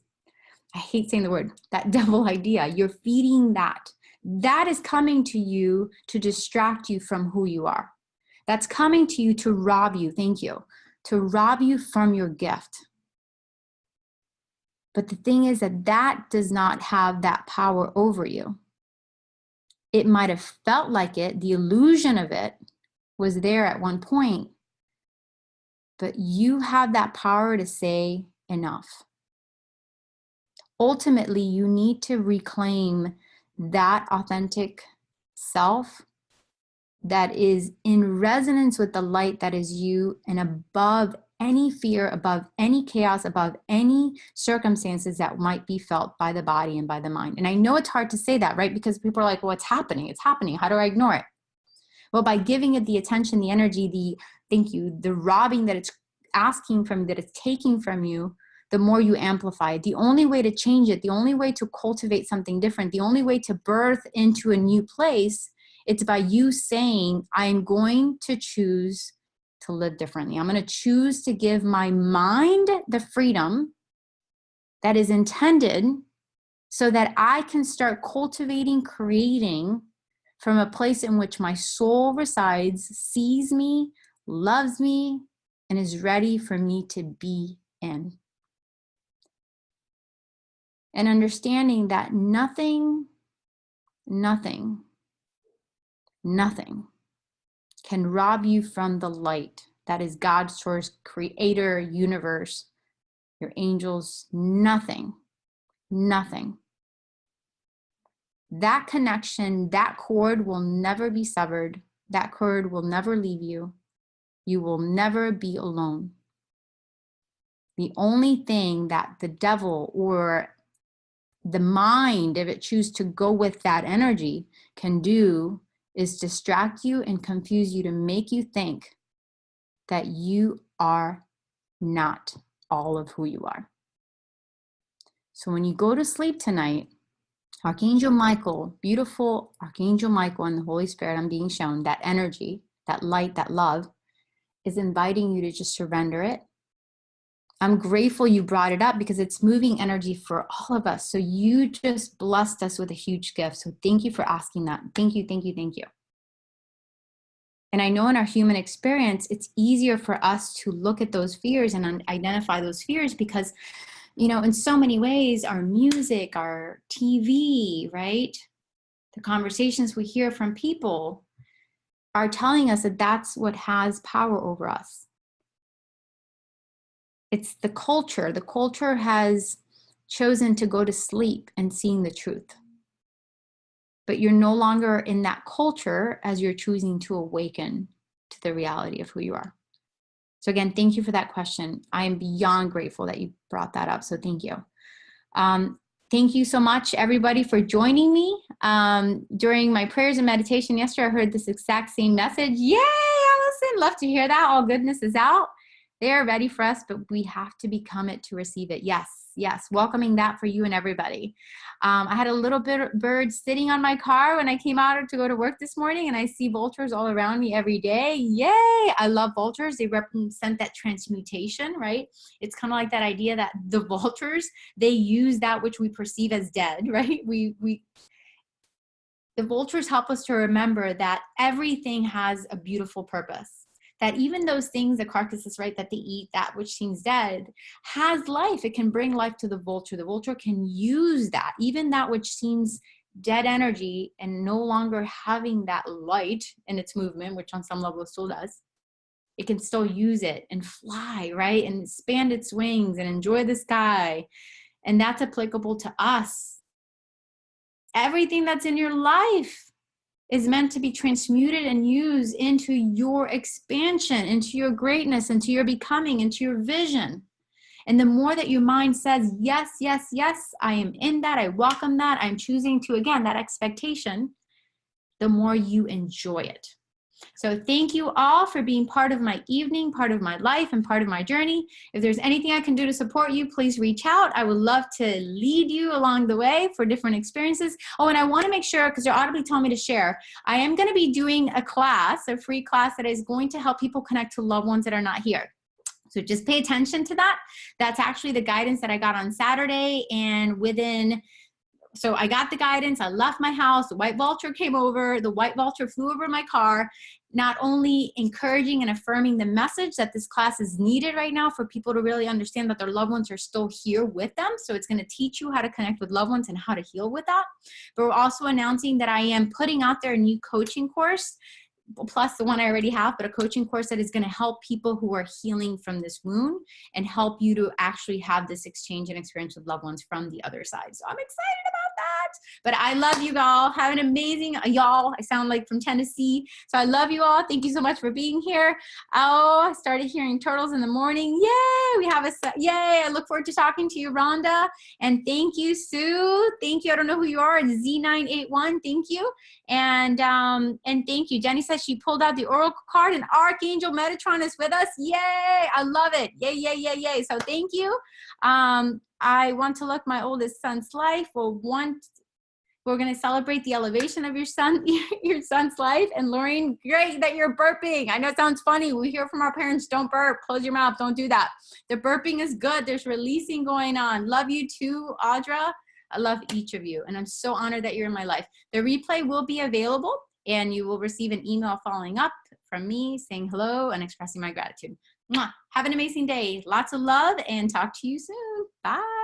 I hate saying the word, that devil idea. You're feeding that. That is coming to you to distract you from who you are. That's coming to you to rob you, thank you, to rob you from your gift. But the thing is that does not have that power over you. It might have felt like it, the illusion of it was there at one point, but you have that power to say enough. Ultimately, you need to reclaim that authentic self that is in resonance with the light that is you, and above any fear, above any chaos, above any circumstances that might be felt by the body and by the mind. And I know it's hard to say that, right? Because people are like, well, it's happening. It's happening. How do I ignore it? Well, by giving it the attention, the energy, the robbing that it's asking from, that it's taking from you, the more you amplify it. The only way to change it, the only way to cultivate something different, the only way to birth into a new place, it's by you saying, I'm going to choose to live differently. I'm going to choose to give my mind the freedom that is intended so that I can start cultivating, creating from a place in which my soul resides, sees me, loves me, and is ready for me to be in. And understanding that nothing can rob you from the light that is God's source, creator, universe, your angels, nothing. That connection, that cord will never be severed. That cord will never leave you. You will never be alone. The only thing that the devil or the mind, if it chooses to go with that energy, can do is distract you and confuse you to make you think that you are not all of who you are. So when you go to sleep tonight, Archangel Michael, beautiful Archangel Michael and the Holy Spirit, I'm being shown that energy, that light, that love is inviting you to just surrender it. I'm grateful you brought it up because it's moving energy for all of us. So you just blessed us with a huge gift. So thank you for asking that. Thank you, thank you, thank you. And I know in our human experience, it's easier for us to look at those fears and identify those fears because, you know, in so many ways, our music, our TV, right? The conversations we hear from people are telling us that that's what has power over us. It's the culture. The culture has chosen to go to sleep and seeing the truth. But you're no longer in that culture as you're choosing to awaken to the reality of who you are. So again, thank you for that question. I am beyond grateful that you brought that up. So thank you. Thank you so much, everybody, for joining me. During my prayers and meditation yesterday, I heard this exact same message. Yay, Allison, love to hear that. All goodness is out. They are ready for us, but we have to become it to receive it. Yes, yes, welcoming that for you and everybody. I had a little bird sitting on my car when I came out to go to work this morning, and I see vultures all around me every day. Yay, I love vultures. They represent that transmutation, right? It's kind of like that idea that the vultures, they use that which we perceive as dead, right? The vultures help us to remember that everything has a beautiful purpose. That even those things, the carcasses, right, that they eat, that which seems dead, has life. It can bring life to the vulture. The vulture can use that, even that which seems dead energy and no longer having that light in its movement, which on some level it still does. It can still use it and fly, right, and expand its wings and enjoy the sky. And that's applicable to us. Everything that's in your life is meant to be transmuted and used into your expansion, into your greatness, into your becoming, into your vision. And the more that your mind says, yes, yes, yes, I am in that, I welcome that, I'm choosing to, again, that expectation, the more you enjoy it. So thank you all for being part of my evening, part of my life, and part of my journey. If there's anything I can do to support you, please reach out. I would love to lead you along the way for different experiences. Oh, and I want to make sure, because you're audibly telling me to share, I am going to be doing a class, a free class that is going to help people connect to loved ones that are not here. So just pay attention to that. That's actually the guidance that I got on Saturday, and so I got the guidance, I left my house, the white vulture came over, the white vulture flew over my car, not only encouraging and affirming the message that this class is needed right now for people to really understand that their loved ones are still here with them. So it's going to teach you how to connect with loved ones and how to heal with that. But we're also announcing that I am putting out there a new coaching course, plus the one I already have, but a coaching course that is going to help people who are healing from this wound and help you to actually have this exchange and experience with loved ones from the other side. So I'm excited about that. But I love you all. Have an amazing, y'all, I sound like from Tennessee. So I love you all. Thank you so much for being here. Oh, I started hearing turtles in the morning. Yay, we have yay. I look forward to talking to you, Rhonda. And thank you, Sue. Thank you. I don't know who you are. It's Z981. Thank you. And thank you. Jenny says she pulled out the oracle card and Archangel Metatron is with us. Yay. I love it. Yay, yay, yay, yay. So thank you. I want to look my oldest son's life. We're going to celebrate the elevation of your son's life. And Lorraine, great that you're burping. I know it sounds funny. We hear from our parents, don't burp, close your mouth, don't do that. The burping is good. There's releasing going on. Love you too, Audra. I love each of you. And I'm so honored that you're in my life. The replay will be available and you will receive an email following up from me saying hello and expressing my gratitude. Mwah. Have an amazing day. Lots of love and talk to you soon. Bye.